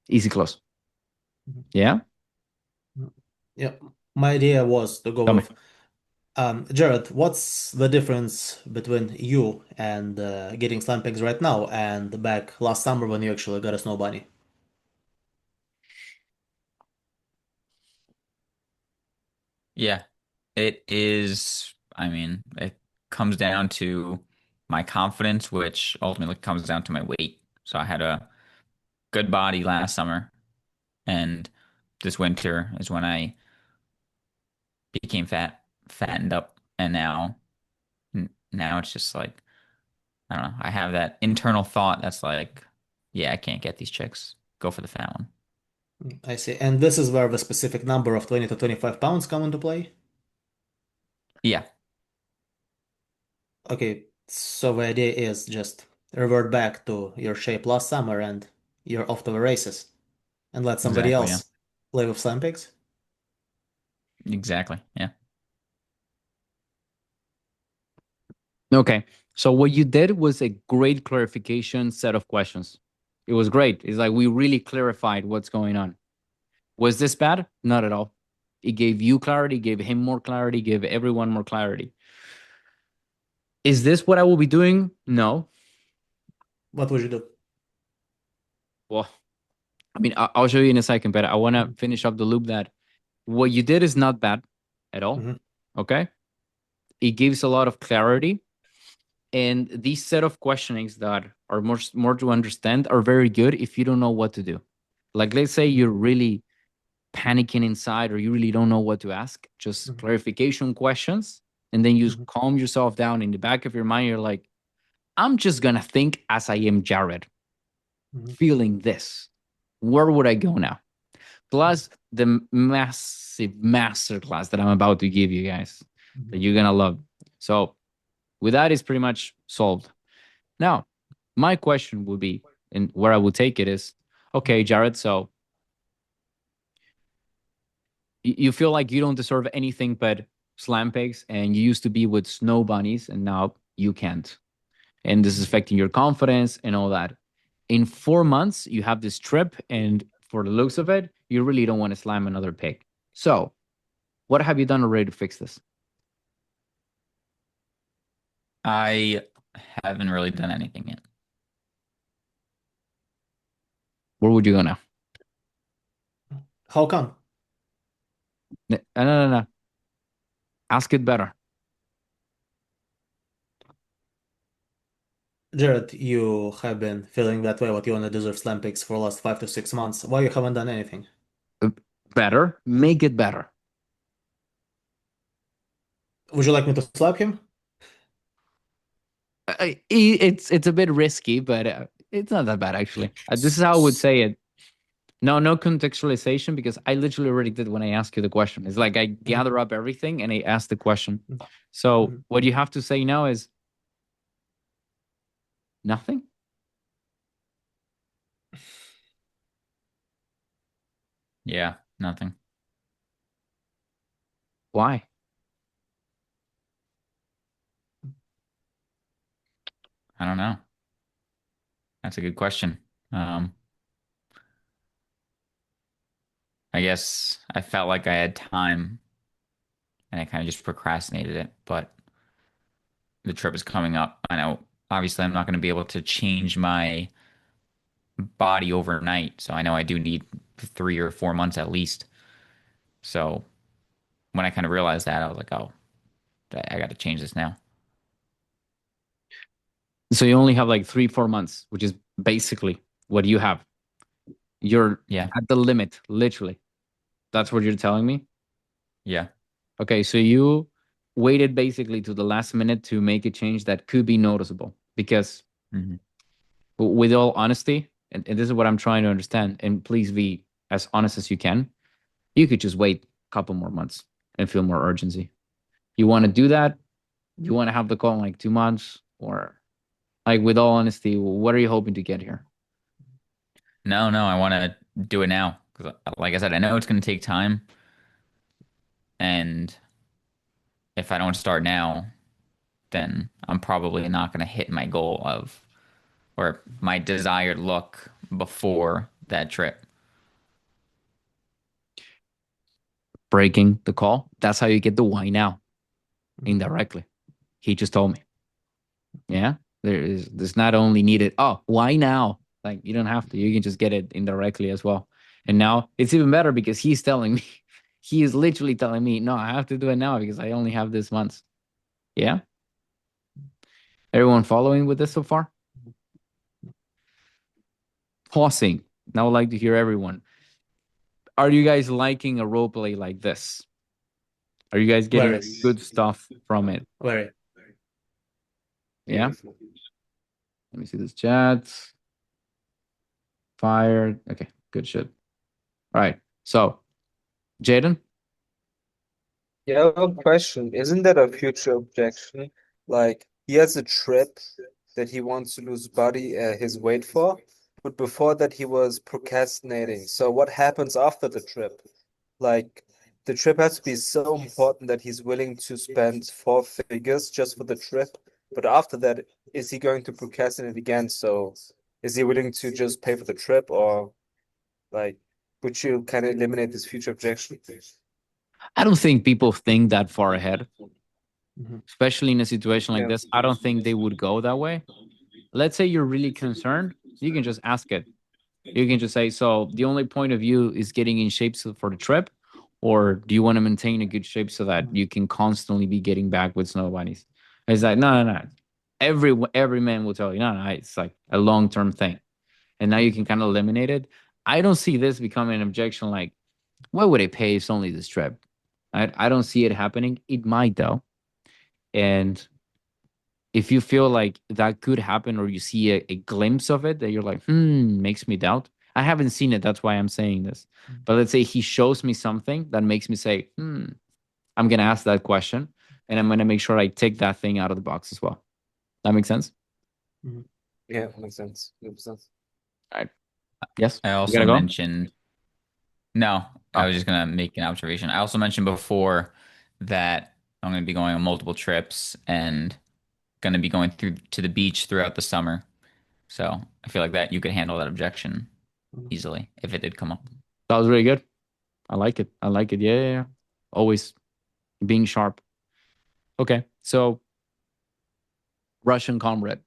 Easy close. Yeah. Yeah, my idea was to go Tell me. with Jared, what's the difference between you and getting slime pigs right now and back last summer when you actually got a snow bunny? Yeah, it is. I mean, it comes down to my confidence, which ultimately comes down to my weight. So I had a good body last summer, and this winter is when I became fattened up, and now it's just like I don't know. I have that internal thought that's like, yeah, I can't get these chicks. Go for the fat one. I see. And this is where the specific number of 20 to 25 pounds come into play? Yeah, Okay, so the idea is just revert back to your shape last summer and you're off to the races and let somebody exactly. Yeah, else play with slime pigs? exactly. Yeah. Okay. So what you did was a great clarification set of questions. It was great. It's like we really clarified what's going on. Was this bad? Not at all. It gave you clarity, gave him more clarity, gave everyone more clarity. Is this what I will be doing? No. What would you do? Well, I mean, I'll show you in a second, but I want to finish up the loop that what you did is not bad at all. Mhm. Okay. It gives a lot of clarity. And these set of questionings that are more to understand are very good if you don't know what to do. Like, let's say you're really panicking inside or you really don't know what to ask, just Mhm. clarification questions. And then you Mhm. calm yourself down in the back of your mind. You're like, I'm just going to think as I am Jared, Mhm. feeling this. Where would I go now? Plus the massive masterclass that I'm about to give you guys that Mhm. you're going to love. So, with that, it's pretty much solved. Now, my question would be, and where I would take it is, okay, Jared, so you feel like you don't deserve anything but slam pigs, and you used to be with snow bunnies, and now you can't. And this is affecting your confidence and all that. In 4 months, you have this trip, and for the looks of it, you really don't want to slam another pig. So, what have you done already to fix this? I haven't really done anything yet. Where would you go now? How come? No. Ask it better. Jared, you have been feeling that way, what you want to deserve slam pigs for the last 5 to 6 months. Why you haven't done anything? Better. Make it better. Would you like me to slap him? It's a bit risky, but it's not that bad actually. This is how I would say it. No contextualization because I literally already did when I asked you the question. It's like I gather up everything and I ask the question. So Mhm. what you have to say now is nothing. Yeah, nothing. Why? I don't know. That's a good question. Um, I guess I felt like I had time and I kind of just procrastinated it, but the trip is coming up. I know obviously I'm not going to be able to change my body overnight, so I know I do need 3 or 4 months at least. So when I kind of realized that, I was like, oh, I got to change this now. So you only have like 3-4 months, which is basically what you have. You're Yeah, at the limit, literally. That's what you're telling me. yeah. Okay, so you waited basically to the last minute to make a change that could be noticeable because Hmm. with all honesty, and this is what I'm trying to understand, and please be as honest as you can, you could just wait a couple more months and feel more urgency. You want to do that? You want to have the call in like 2 months, or like, with all honesty, what are you hoping to get here? No, I want to do it now because, like I said, I know it's going to take time, and if I don't start now, then I'm probably not going to hit my goal of or my desired look before that trip. Breaking the call. That's how you get the why now, indirectly. He just told me. Yeah. There's not only needed, oh, why now? Like, you don't have to. You can just get it indirectly as well. And now it's even better because he's telling me, he is literally telling me, no, I have to do it now because I only have this month. Yeah. Everyone following with this so far? Pausing. Now I'd like to hear everyone. Are you guys liking a role play like this? Are you guys getting Very. good stuff from it? Very. Yeah. Let me see this chat. Fired. Okay, good shit. All right. So, Jaden, Yeah, one question. Isn't that a future objection? Like, he has a trip that he wants to lose his weight for, but before that he was procrastinating. So what happens after the trip? Like, the trip has to be so important that he's willing to spend 4 figures just for the trip. But after that, is he going to procrastinate again? So is he willing to just pay for the trip, or like, would you kind of eliminate this future objection? I don't think people think that far ahead, Mhm. especially in a situation like Yeah. this. I don't think they would go that way. Let's say you're really concerned, you can just ask it. You can just say, so the only point of view is getting in shape for the trip, or do you want to maintain a good shape so that you can constantly be getting back with snow bunnies? It's like, no. Every man will tell you, no, it's like a long-term thing. And now you can kind of eliminate it. I don't see this becoming an objection like, what would it pay? It's only this trip. I don't see it happening. It might though. And if you feel like that could happen, or you see a glimpse of it that you're like, makes me doubt. I haven't seen it. That's why I'm saying this. But let's say he shows me something that makes me say, I'm going to ask that question, and I'm going to make sure I take that thing out of the box as well. That makes sense? Yeah, makes sense. 100%. All right. Yes. I You also gotta go. mentioned, no, I Oh. was just gonna make an observation. I also mentioned before that I'm gonna be going on multiple trips and gonna be going through to the beach throughout the summer. So I feel like that you could handle that objection easily if it did come up. That was really good. I like it. Yeah. Always being sharp. Okay. So, Russian comrade.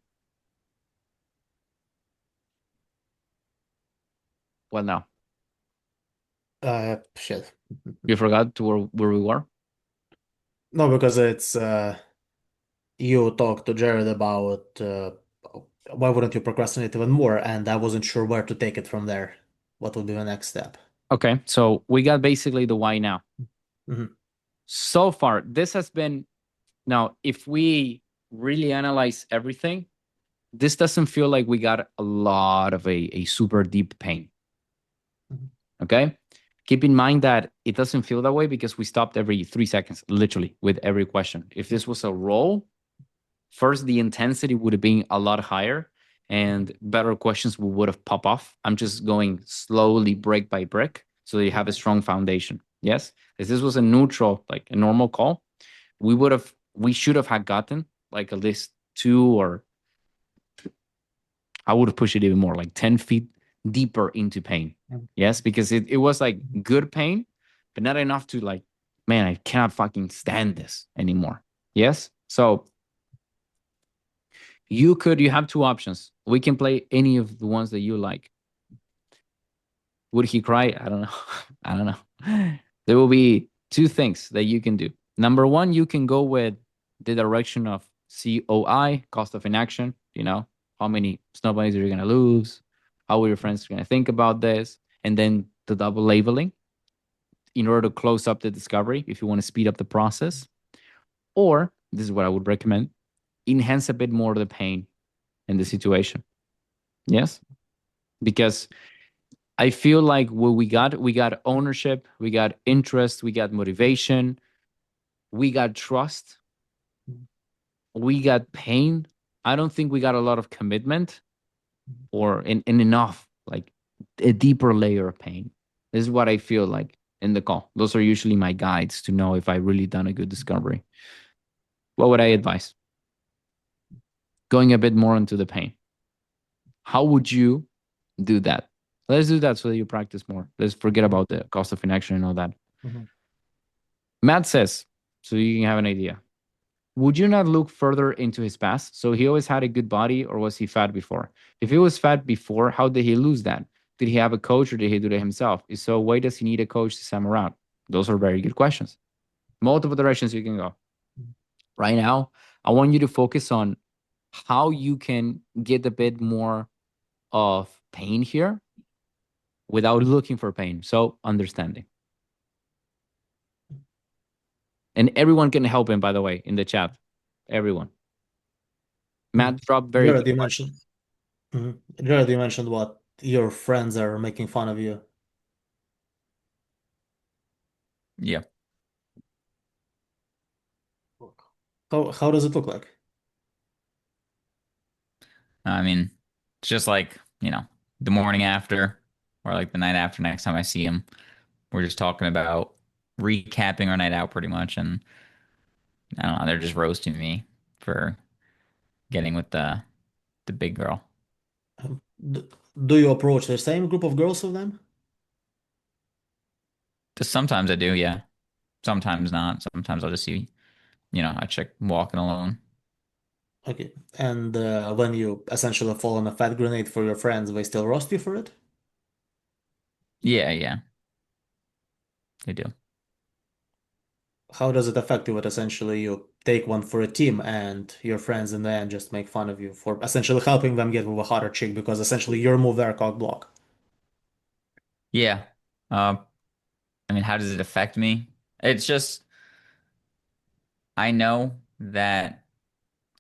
Well, now Shit. you forgot to where we were. No, because it's you talked to Jared about why wouldn't you procrastinate even more, and I wasn't sure where to take it from there. What would be the next step? Okay. So we got basically the why now. Mhm. So far, this has been, now, if we really analyze everything, this doesn't feel like we got a lot of a super deep pain. Mhm. Okay. Keep in mind that it doesn't feel that way because we stopped every 3 seconds, literally, with every question. If this was a roll, first the intensity would have been a lot higher and better questions would have popped off. I'm just going slowly, brick by brick, so that you have a strong foundation. Yes. If this was a neutral, like a normal call, we should have had gotten like at least 2, or I would have pushed it even more, like 10 feet deeper into pain. Yes, because it was like good pain, but not enough to like, man, I cannot fucking stand this anymore. Yes. So you have 2 options. We can play any of the ones that you like. Would he cry? I don't know. I don't know. There will be 2 things that you can do. Number one, you can go with the direction of COI, cost of inaction. How many snow bunnies are you going to lose? How are your friends going to think about this? And then the double labeling in order to close up the discovery if you want to speed up the process. Or, this is what I would recommend, enhance a bit more the pain in the situation. Yes? Because I feel like what we got ownership, we got interest, we got motivation, we got trust. we got pain. I don't think we got a lot of commitment or in enough, like a deeper layer of pain. This is what I feel like in the call. Those are usually my guides to know if I really done a good discovery. What would I advise? Going a bit more into the pain. How would you do that? Let's do that so that you practice more. Let's forget about the cost of inaction and all that. Mhm. Matt says, so you can have an idea. Would you not look further into his past? So he always had a good body, or was he fat before? If he was fat before, how did he lose that? Did he have a coach, or did he do it himself? If so, why does he need a coach this time around? Those are very good questions. Multiple directions you can go. Right now, I want you to focus on how you can get a bit more of pain here without looking for pain. So understanding. And everyone can help him, by the way, in the chat. Everyone. Matt dropped very Jared, good you questions. mentioned, Jared, you mentioned what your friends are making fun of you. Yeah. How does it look like? I mean, it's just like, the morning after or like the night after next time I see him. We're just talking about recapping our night out pretty much. And I don't know, they're just roasting me for getting with the big girl. D- Do you approach the same group of girls with them? Just sometimes I do, yeah. Sometimes not. Sometimes I'll just see, a chick walking alone. Okay. And when you essentially fall on a fat grenade for your friends, they still roast you for it? Yeah, yeah, they do. How does it affect you that essentially you take one for a team and your friends in the end just make fun of you for essentially helping them get with a hotter chick because essentially you remove their cock block? Yeah. Uh, I mean, how does it affect me? It's just I know that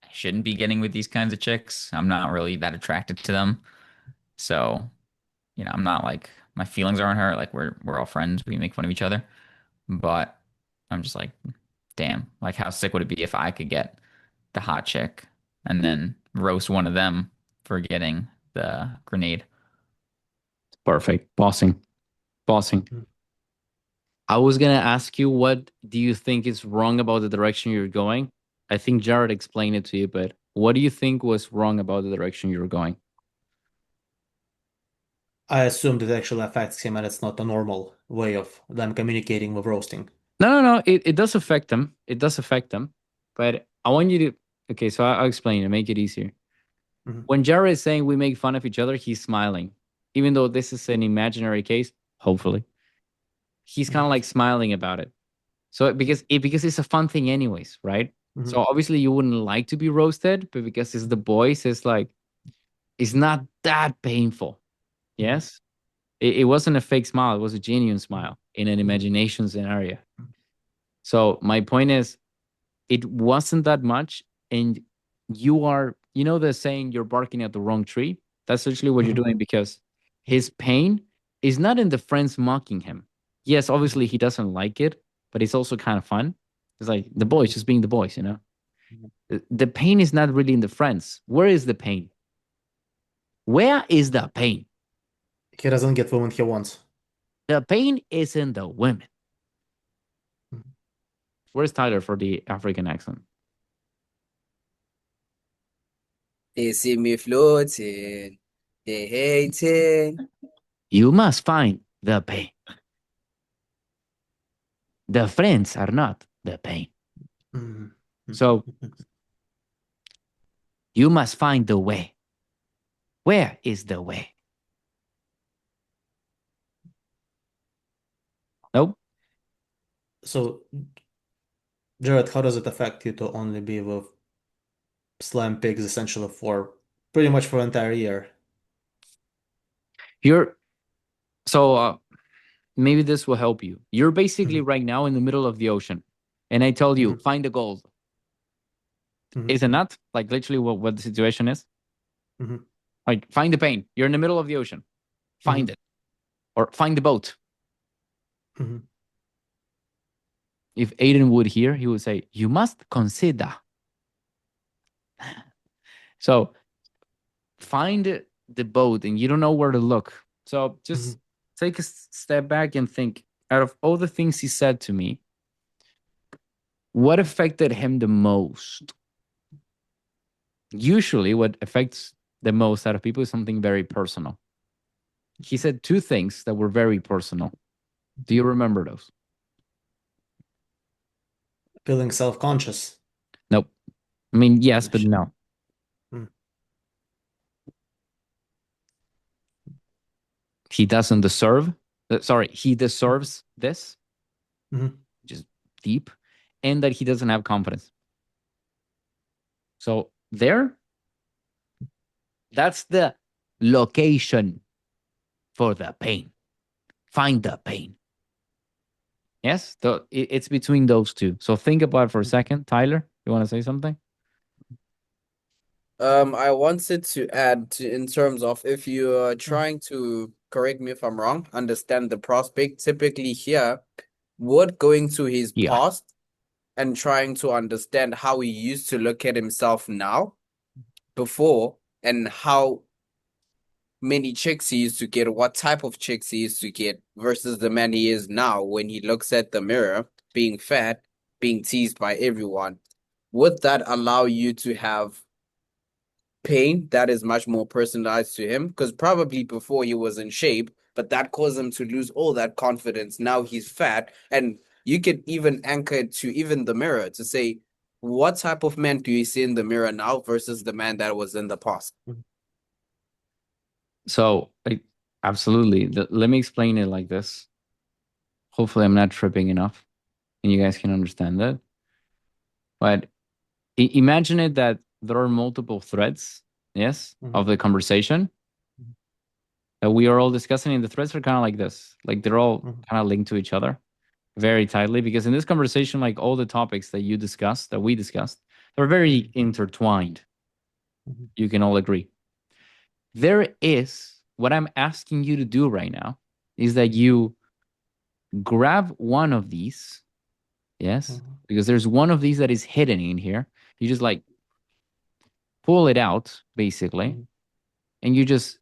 I shouldn't be getting with these kinds of chicks. I'm not really that attracted to them. So, I'm not like my feelings aren't hurt. Like we're all friends. We make fun of each other. But I'm just like, damn, like how sick would it be if I could get the hot chick and then roast one of them for getting the grenade? Perfect. Bossing. Bossing. Mm. I was gonna ask you, what do you think is wrong about the direction you're going? I think Jared explained it to you, but what do you think was wrong about the direction you were going? I assumed it actually affects him and it's not a normal way of them communicating with roasting. No. It does affect them. It does affect them. But I want you to, okay, so I'll explain it, make it easier. Mhm. When Jared is saying we make fun of each other, he's smiling. Even though this is an imaginary case, hopefully, he's kind of like smiling about it. So because it's a fun thing anyways, right? Mhm. So obviously you wouldn't like to be roasted, but because it's the boys, it's like it's not that painful. Yes. It wasn't a fake smile, it was a genuine smile in an imagination scenario. So my point is, it wasn't that much, and you are, the saying, you're barking at the wrong tree. That's actually what you're Mhm. doing, because his pain is not in the friends mocking him. Yes, obviously he doesn't like it, but it's also kind of fun. It's like the boys just being the boys. The pain is not really in the friends. Where is the pain? Where is the pain? He doesn't get women he wants. The pain is in the women. Mhm. Where's Tyler for the African accent? They see me floating, they hating. You must find the pain. The friends are not the pain. Mhm. So you must find the way. Where is the way? Nope. So, Jared, how does it affect you to only be with slam pigs essentially for pretty much for an entire year? You're so maybe this will help you. You're basically Mhm. right now in the middle of the ocean, and I told you Mhm. find the gold. Mhm. Is it not like literally what the situation is? Mhm. Like find the pain. You're in the middle of the ocean. Find Mhm. it, or find the boat. Mhm. If Aiden would hear, he would say, "You must consider." So find the boat and you don't know where to look. So just take a step back and think, out of all the things he said to me, what affected him the most? Usually, what affects the most out of people is something very personal. He said two things that were very personal. Do you remember those? Feeling self-conscious. Nope. I mean, yes, but no. Hmm. He doesn't deserve. Sorry, he deserves this, Mhm. which is deep, and that he doesn't have confidence. So there, that's the location for the pain. Find the pain. Yes, it's between those two. So think about it for a second. Tyler, you want to say something? I wanted to add in terms of if you are trying to, correct me if I'm wrong, understand the prospect, typically here, would going to his Yeah. past and trying to understand how he used to look at himself now before and how many chicks he used to get, what type of chicks he used to get versus the man he is now when he looks at the mirror, being fat, being teased by everyone. Would that allow you to have pain that is much more personalized to him? Because probably before he was in shape, but that caused him to lose all that confidence. Now he's fat, and you could even anchor it to even the mirror to say, what type of man do you see in the mirror now versus the man that was in the past? So, absolutely. Let me explain it like this. Hopefully, I'm not tripping enough and you guys can understand that. But imagine it that there are multiple threads, yes, of the conversation that we are all discussing. And the threads are kind of like this, like they're all kind of linked to each other very tightly. Because in this conversation, like all the topics that you discussed, that we discussed, they're very intertwined. You can all agree. There is what I'm asking you to do right now is that you grab one of these, yes, because there's one of these that is hidden in here. You just like pull it out, basically, and you just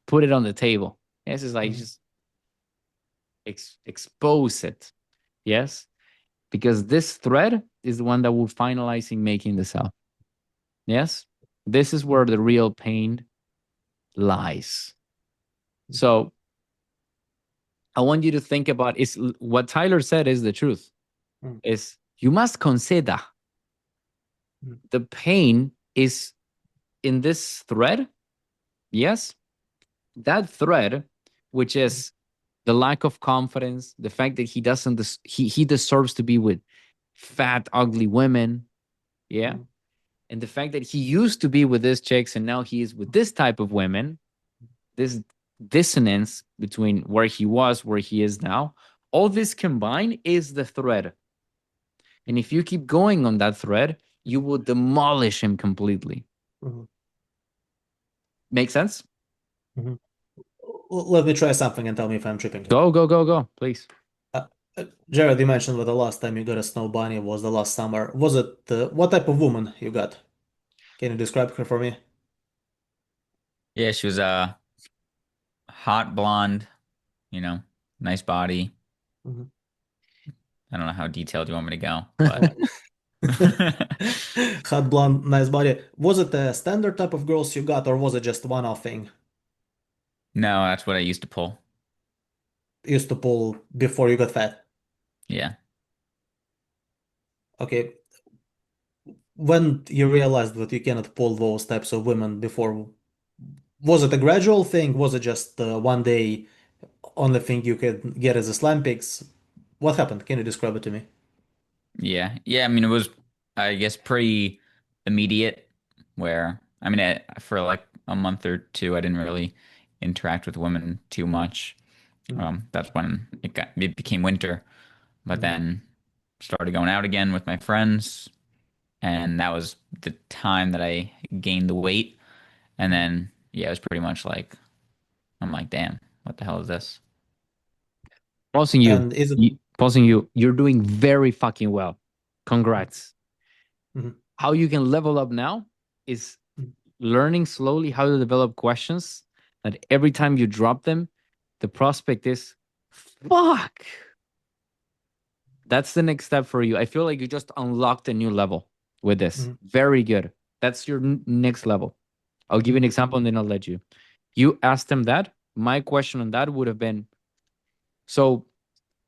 put it on the table. Yes, it's like just expose it. Yes, because this thread is the one that will finalize in making the cell. Yes, this is where the real pain lies. So I want you to think about is what Tyler said is the truth. Is you must consider the pain is in this thread. Yes, that thread, which is the lack of confidence, the fact that he doesn't, he deserves to be with fat, ugly women. Yeah. And the fact that he used to be with these chicks and now he is with this type of women, this dissonance between where he was, where he is now, all this combined is the thread. And if you keep going on that thread, you will demolish him completely. Make sense? Let me try something and tell me if I'm tripping. Go, please. Jared, you mentioned that the last time you got a snow bunny was the last summer. Was it what type of woman you got? Can you describe her for me? Yeah, she was a hot blonde, nice body. I don't know how detailed you want me to go, but Hot blonde, nice body. Was it the standard type of girls you got, or was it just one-off thing? no, that's what I used to pull. Used to pull before you got fat. Yeah. Okay. When you realized that you cannot pull those types of women before, was it a gradual thing? Was it just one day only thing you could get as a slam pics? What happened? Can you describe it to me? Yeah. Yeah, I mean, it was, I guess, pretty immediate where, I mean, for like a month or two, I didn't really interact with women too much. That's when it became winter. But then started going out again with my friends, and that was the time that I gained the weight. And then, yeah, it was pretty much like, I'm like, damn, what the hell is this? Pausing you, And is it pausing you. You're doing very fucking well. Congrats. how you can level up now is learning slowly how to develop questions that every time you drop them, the prospect is, fuck. That's the next step for you. I feel like you just unlocked a new level with this. Mhm. Very good. That's your next level. I'll give you an Mhm. example and then I'll let you. You asked them that. My question on that would have been, so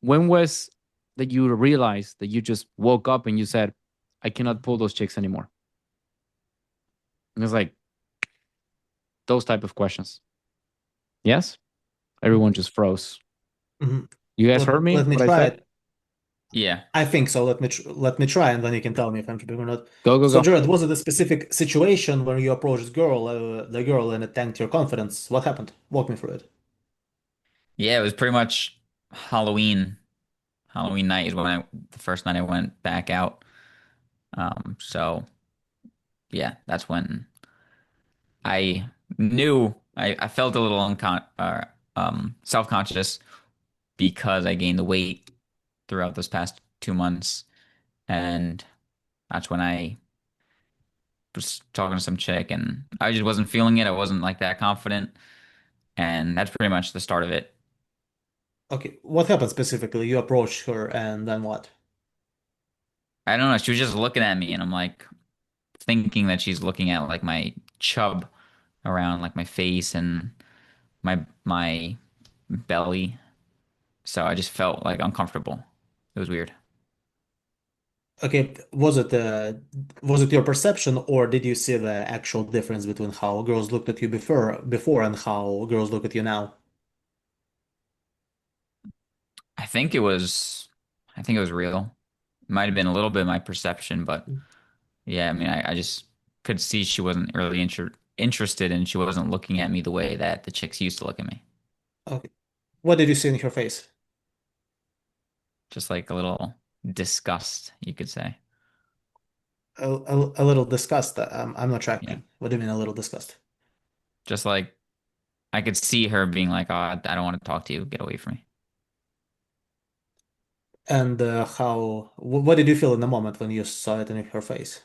when was that you realized that you just woke up and you said, I cannot pull those chicks anymore? And it's like those type of questions. Yes? Everyone just froze. Mhm. You guys heard me? Let me What I try said? it. Yeah. I think so. Let me try, and then you can tell me if I'm tripping or not. Go, go, So, go. Jared, was it a specific situation where you approached the girl, and it tanked your confidence? What happened? Walk me through it. Yeah, it was pretty much Halloween. Halloween night is when the first night I went back out. So yeah, that's when I knew I felt a little self-conscious because I gained the weight throughout those past 2 months. And that's when I was talking to some chick and I just wasn't feeling it. I wasn't like that confident. And that's pretty much the start of it. Okay, what happened specifically? You approached her, and then what? I don't know. She was just looking at me and I'm like thinking that she's looking at like my chub around like my face and my belly. So I just felt like uncomfortable. It was weird. Okay, was it your perception, or did you see the actual difference between how girls looked at you before and how girls look at you now? I think it was I think it was real. Might have been a little bit my perception, but yeah, I mean I just could see she wasn't really interested and she wasn't looking at me the way that the chicks used to look at me. Okay, what did you see in her face? Just like a little disgust, you could say. A little disgust. I'm not Yeah. tracking. What do you mean a little disgust? Just like I could see her being like, "Oh, I don't want to talk to you. Get away from me." And what did you feel in the moment when you saw it in her face?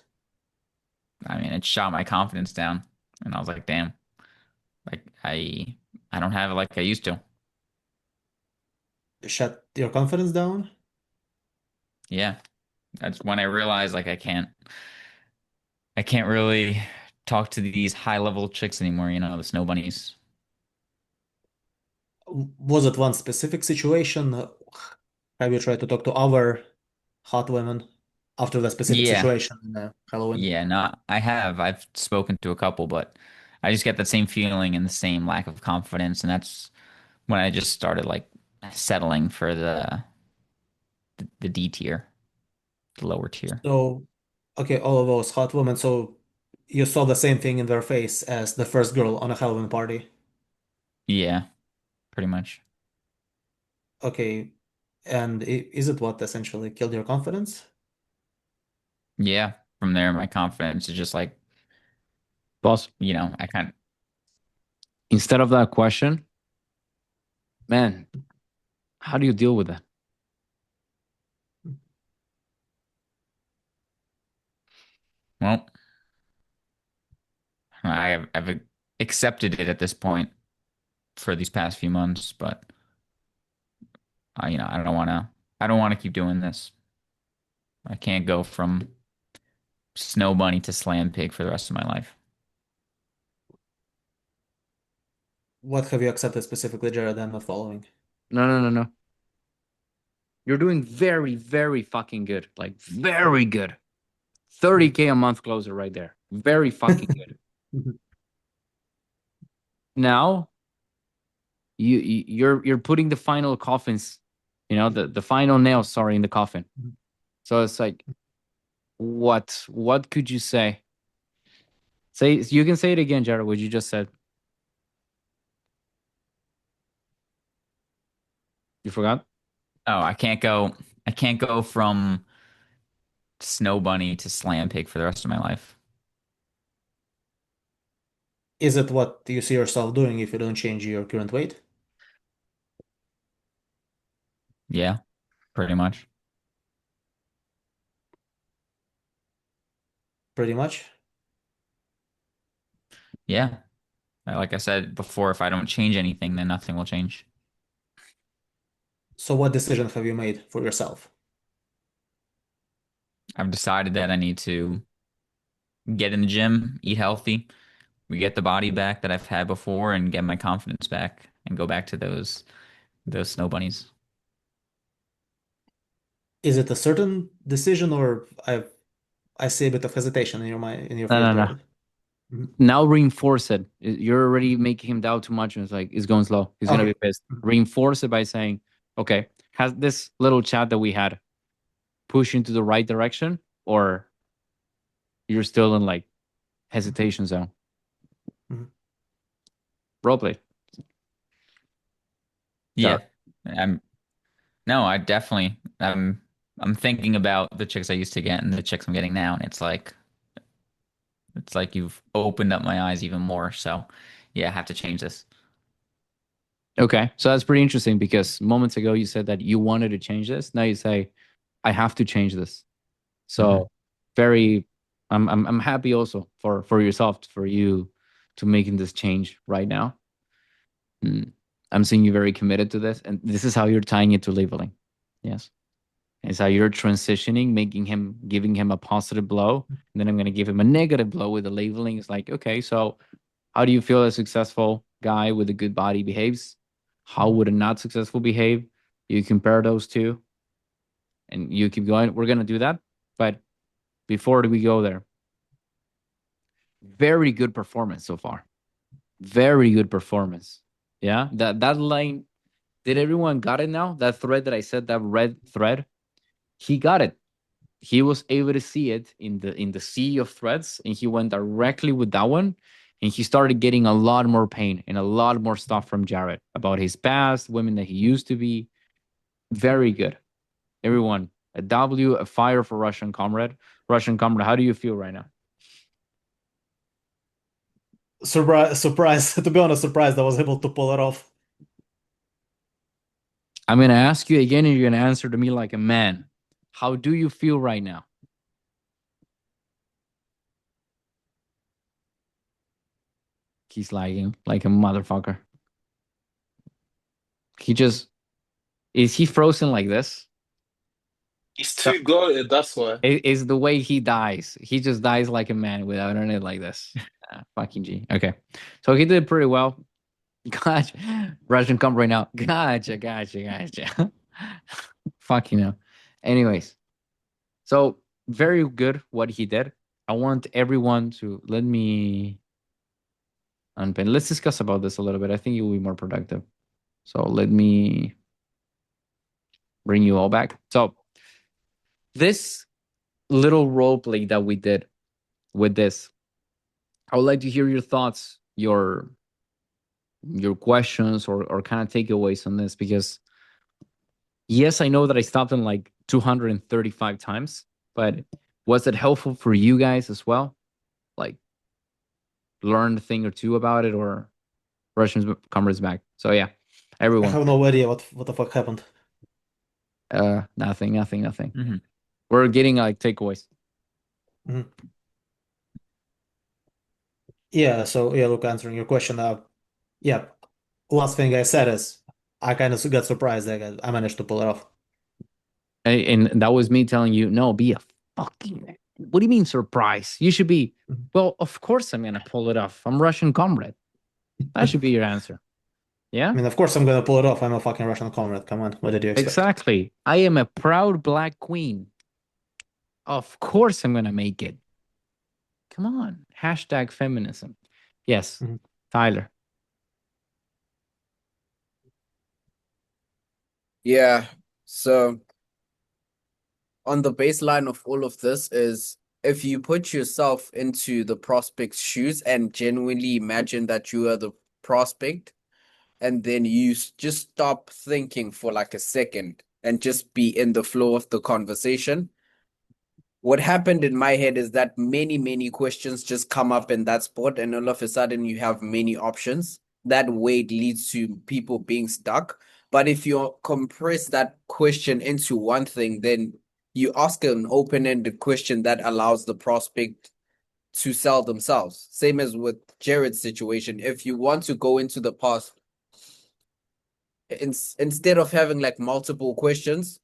I mean, it shot my confidence down, and I was like, "Damn, like I don't have it like I used to." Shut your confidence down? Yeah, that's when I realized like I can't really talk to these high level chicks anymore, you know, the snow bunnies. Was it one specific situation? Have you tried to talk to other hot women after that specific Yeah, situation in Halloween? yeah, no, I have. I've spoken to a couple, but I just get that same feeling and the same lack of confidence, and that's when I just started like settling for the D tier, the lower tier. So, okay, all of those hot women. So you saw the same thing in their face as the first girl on a Halloween party. Yeah, pretty much. Okay, and is it what essentially killed your confidence? Yeah, from there, my confidence is just like, Boss, I kind of, instead of that question, man, how do you deal with that? well, I've accepted it at this point for these past few months, but I don't want to keep doing this. I can't go from snow bunny to slam pig for the rest of my life. What have you accepted specifically, Jared? I'm not following. No, no, no, no. You're doing very, very fucking good. Like, very good. 30K a month closer right there. Very fucking good. Now, you're putting the final coffins, the final nails, sorry, in the coffin. So it's like, what could you say? You can say it again, Jared, what you just said. You forgot? Oh, I can't go from snow bunny to slam pig for the rest of my life. Is it what you see yourself doing if you don't change your current weight? Yeah, pretty much. pretty much. Yeah. Like I said before, if I don't change anything, then nothing will change. So what decision have you made for yourself? I've decided that I need to get in the gym, eat healthy, we get the body back that I've had before, and get my confidence back and go back to those snow bunnies. Is it a certain decision, or I see a bit of hesitation in your No, face no, no. there? Mhm. Now reinforce it. You're already making him doubt too much, and it's going slow. He's gonna Okay. be pissed. Mhm. Reinforce it by saying, "Okay, has this little chat that we had pushed into the right direction, or you're still in like hesitation zone?" Mhm. Roleplay. Yeah. Sorry. I'm no, I definitely I'm thinking about the chicks I used to get and the chicks I'm getting now, and it's like you've opened up my eyes even more. So yeah, I have to change this. Okay, so that's pretty interesting because moments ago you said that you wanted to change this. Now you say, "I have to change this." Mhm. So very, I'm happy also for yourself, for you to making this change right now. Mm. I'm seeing you very committed to this, and this is how you're tying it to labeling. Yes, it's how you're transitioning, giving him a positive blow, and then I'm gonna give him a negative blow with the labeling. It's like, okay, so how do you feel a successful guy with a good body behaves? How would a not successful behave? You compare those two, and you keep going. We're gonna do that, but before we go there, very good performance so far. Very good performance. Yeah, that line. Did everyone got it now? That thread that I said, that red thread, he got it. He was able to see it in the sea of threads, and he went directly with that one, and he started getting a lot more pain and a lot more stuff from Jared about his past, women that he used to be. Very good. Everyone, a W, a fire for Russian comrade. Russian comrade, how do you feel right now? Surprise. To be honest, surprised I was able to pull it off. I'm gonna ask you again, and you're gonna answer to me like a man. How do you feel right now? He's lagging like a motherfucker. He just is he frozen like this? He's too goated, that's why. It is the way he dies. He just dies like a man without it like this. Fucking G. Okay. So he did pretty well. Gotcha. Russian come right now. Gotcha. Fucking hell. Anyways, so very good what he did. I want everyone to let me unpin. Let's discuss about this a little bit. I think it will be more productive. So let me bring you all back. So this little role play that we did with this, I would like to hear your thoughts, your questions, or kind of takeaways on this, because yes, I know that I stopped in like 235 times, but was it helpful for you guys as well? Like learn a thing or two about it, or Russians comes back. So yeah, I everyone, have no idea what the fuck happened. nothing. Mhm. We're getting like takeaways. Mhm. Yeah, so yeah, look, answering your question, yeah, last thing I said is I kind of got surprised that I managed to pull it off. And that was me telling you, no, be a fucking. What do you mean surprise? You should be. Mhm. Well, of course I'm gonna pull it off. I'm Russian comrade. That should be your answer. I Yeah, mean, of course I'm gonna pull it off. I'm a fucking Russian comrade. Come on, what did you expect? exactly. I am a proud black queen. Of course I'm gonna make it. Come on. Hashtag feminism. Yes, Mhm. Tyler. Yeah. So on the baseline of all of this is if you put yourself into the prospect's shoes and genuinely imagine that you are the prospect, and then you just stop thinking for like a second and just be in the flow of the conversation. What happened in my head is that many questions just come up in that spot, and all of a sudden you have many options. That weight leads to people being stuck. But if you compress that question into one thing, then you ask an open-ended question that allows the prospect to sell themselves. Same as with Jared's situation. If you want to go into the past, instead of having like multiple questions,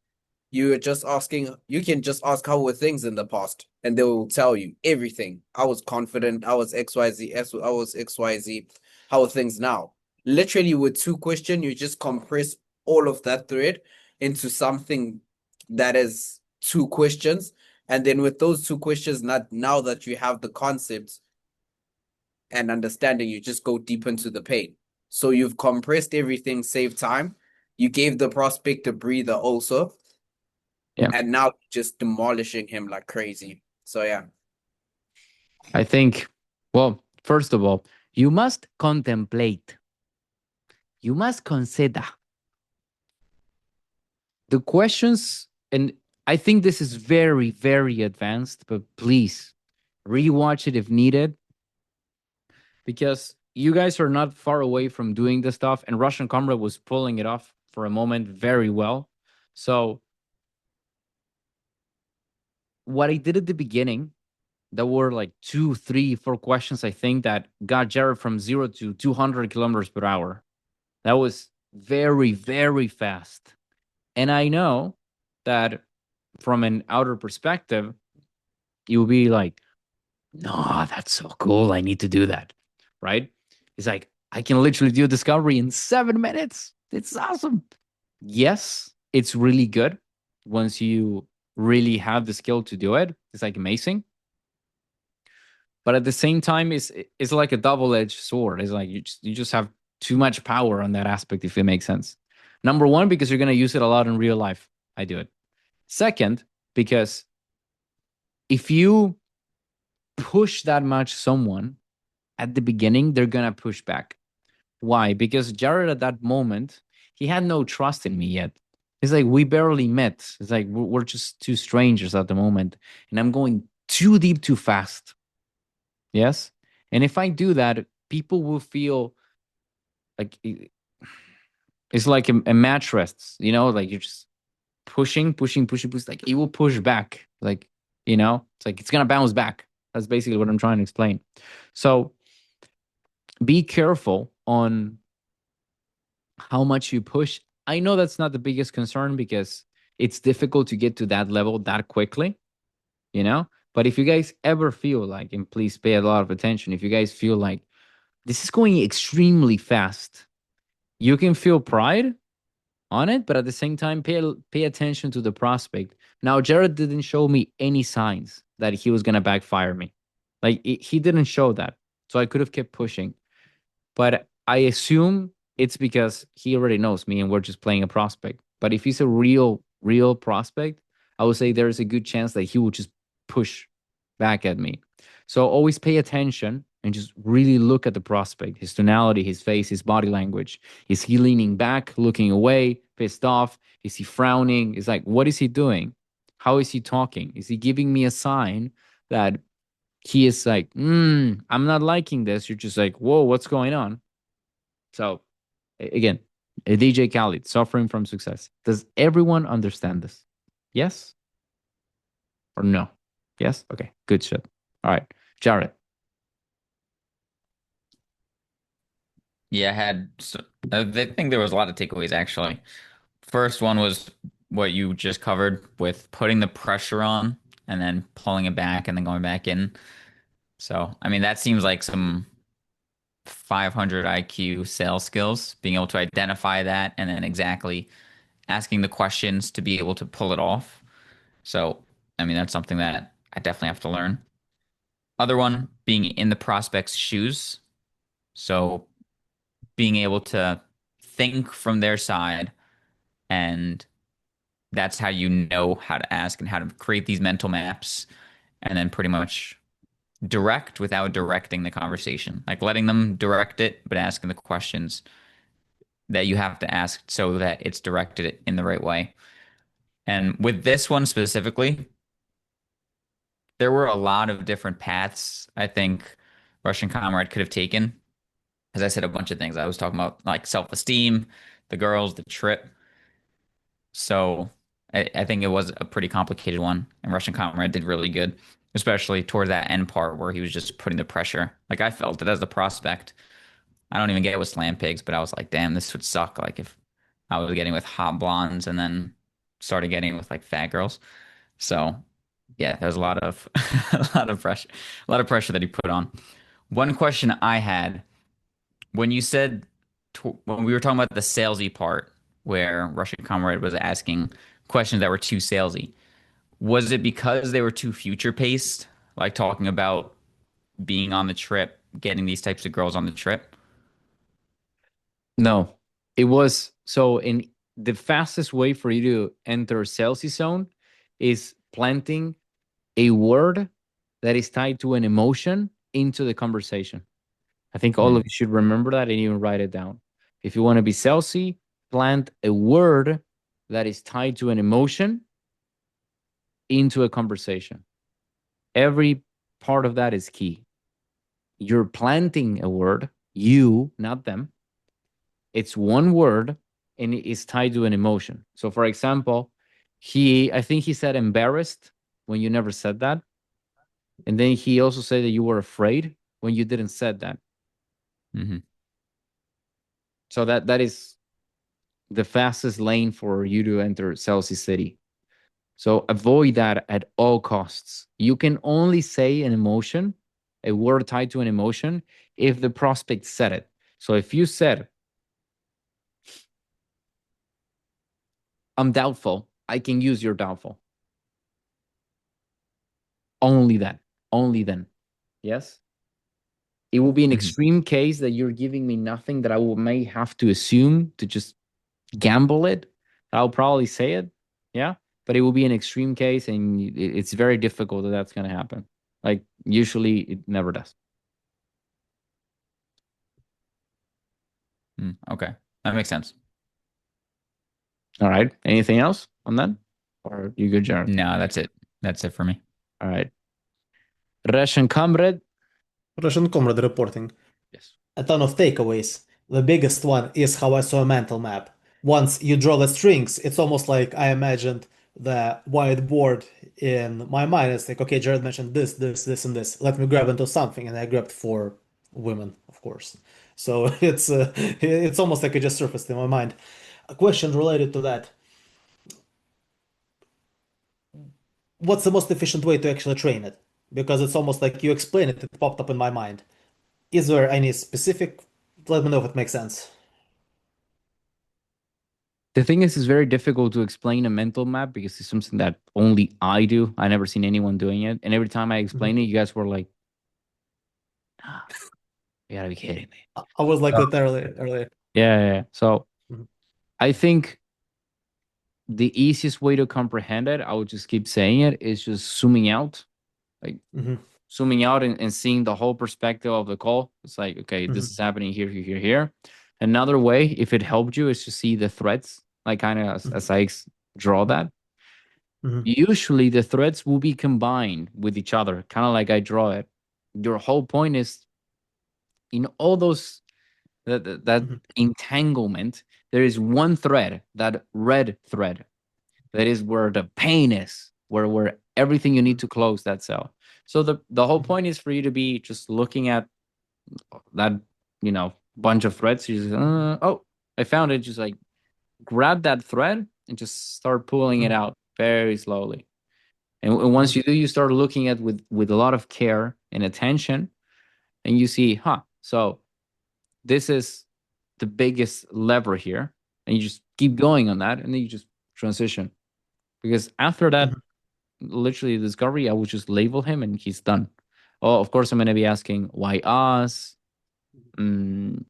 you can just ask how were things in the past, and they will tell you everything. I was confident, I was XYZ, I was XYZ. How are things now? Literally, with two questions, you just compress all of that thread into something that is two questions. And then with those two questions, not now that you have the concepts and understanding, you just go deep into the pain. So you've compressed everything, save time. You gave the prospect a breather also, Yeah. and now just demolishing him like crazy. So yeah. I think, well, first of all, you must contemplate, you must consider the questions. And I think this is very, very advanced, but please rewatch it if needed, because you guys are not far away from doing this stuff. And Russian Comrade was pulling it off for a moment very well. So, what I did at the beginning, there were like 2, 3, 4 questions, I think, that got Jared from 0 to 200 kilometers per hour. That was very, very fast. And I know that from an outer perspective, you'll be like, no, that's so cool. I need to do that. Right? It's like, I can literally do a discovery in 7 minutes. It's awesome. Yes, it's really good once you really have the skill to do it. It's like amazing. But at the same time, it's like a double-edged sword. It's like you just have too much power on that aspect, if it makes sense. Number one, because you're gonna use it a lot in real life. I do it. Second, because if you push that much someone at the beginning, they're gonna push back. Why? Because Jared at that moment, he had no trust in me yet. It's like we barely met. It's like we're just two strangers at the moment, and I'm going too deep too fast. Yes. And if I do that, people will feel like it's like a match rests, like you're just pushing, pushing, pushing, pushing. Like it will push back. Like, it's like it's going to bounce back. That's basically what I'm trying to explain. So be careful on how much you push. I know that's not the biggest concern because it's difficult to get to that level that quickly, you know? But if you guys ever feel like, and please pay a lot of attention, if you guys feel like this is going extremely fast, you can feel pride on it, but at the same time, pay attention to the prospect. Now, Jared didn't show me any signs that he was going to backfire me. Like, he didn't show that. So I could have kept pushing. But I assume it's because he already knows me and we're just playing a prospect. But if he's a real prospect, I would say there's a good chance that he will just push back at me. So always pay attention and just really look at the prospect, his tonality, his face, his body language. Is he leaning back, looking away, pissed off? Is he frowning? It's like, what is he doing? How is he talking? Is he giving me a sign that he is like, I'm not liking this? You're just like, whoa, what's going on? So, again, a DJ Khaled suffering from success. Does everyone understand this? Yes or no? Yes? Okay, good shit. All right, Jared. Yeah, I think there was a lot of takeaways actually. First one was what you just covered with putting the pressure on and then pulling it back and then going back in. So, I mean, that seems like some 500 IQ sales skills, being able to identify that and then exactly asking the questions to be able to pull it off. So, I mean, that's something that I definitely have to learn. Other one being in the prospect's shoes. So, being able to think from their side, and that's how you know how to ask and how to create these mental maps, and then pretty much direct without directing the conversation, like letting them direct it, but asking the questions that you have to ask so that it's directed in the right way. And with this one specifically, there were a lot of different paths I think Russian Comrade could have taken. As I said, a bunch of things. I was talking about like self-esteem, the girls, the trip. So I think it was a pretty complicated one, and Russian Comrade did really good. especially toward that end part where he was just putting the pressure. Like I felt it as a prospect. I don't even get with slam pigs, but I was like, damn, this would suck. Like if I was getting with hot blondes and then started getting with like fat girls. So yeah, there's a lot of a lot of pressure that he put on. One question I had when you said when we were talking about the salesy part, where Russian Comrade was asking questions that were too salesy, was it because they were too future paced, like talking about being on the trip, getting these types of girls on the trip? No, it was so in the fastest way for you to enter salesy zone is planting a word that is tied to an emotion into the conversation. I think all of Hmm. you should remember that and even write it down. If you want to be salesy, plant a word that is tied to an emotion into a conversation. Every part of that is key. You're planting a word, you, not them. It's one word and it is tied to an emotion. So, for example, I think he said embarrassed when you never said that. And then he also said that you were afraid when you didn't said that. Hmm. So that is the fastest lane for you to enter Chelsea City. So avoid that at all costs. You can only say an emotion, a word tied to an emotion, if the prospect said it. So if you said, I'm doubtful, I can use your doubtful. Only then. Only then. Yes? It will be an Hmm. extreme case that you're giving me nothing that may have to assume to just gamble it. I'll probably say it. Yeah. But it will be an extreme case and it's very difficult that that's going to happen. Like, usually it never does. Okay, that makes sense. All right. Anything else on that? Or you good, Jared? No, that's it. That's it for me. All right. Russian comrade. Russian comrade reporting. Yes. A ton of takeaways. The biggest one is how I saw a mental map. Once you draw the strings, it's almost like I imagined the whiteboard in my mind. It's like, okay, Jared mentioned this, this, this, and this. Let me grab into something, and I grabbed four women, of course. So it's almost like it just surfaced in my mind. A question related to that: what's the most efficient way to actually train it? Because it's almost like you explain it, it popped up in my mind. Is there any specific? Let me know if it makes sense. The thing is, it's very difficult to explain a mental map because it's something that only I do. I never seen anyone doing it. And every time I explain Mhm. it, you guys were like, ah, you gotta be kidding me. I was like So, that earlier. yeah, yeah, yeah. So Mhm. I think the easiest way to comprehend it, I would just keep saying it, is just zooming out, like Mhm. zooming out and seeing the whole perspective of the call. It's like, okay, this Mhm. is happening here, here, here, here. Another way, if it helped you, is to see the threads, like kind of as I draw that. Mhm. Usually the threads will be combined with each other, kind of like I draw it. Your whole point is in all those that Mhm. entanglement, there is one thread, that red thread, that is where the pain is, where everything you need to close that cell. So the whole Mhm. point is for you to be just looking at that, bunch of threads. You just, oh, I found it. Just like grab that thread and just start pulling it Mhm. out very slowly. And once Mhm. you do, you start looking at with a lot of care and attention, and you see, so this is the biggest lever here, and you just keep going on that, and then you just transition. Because after that, Mhm. literally discovery, I would just label him, and he's done. Oh, of course, I'm gonna be asking why us. Mm,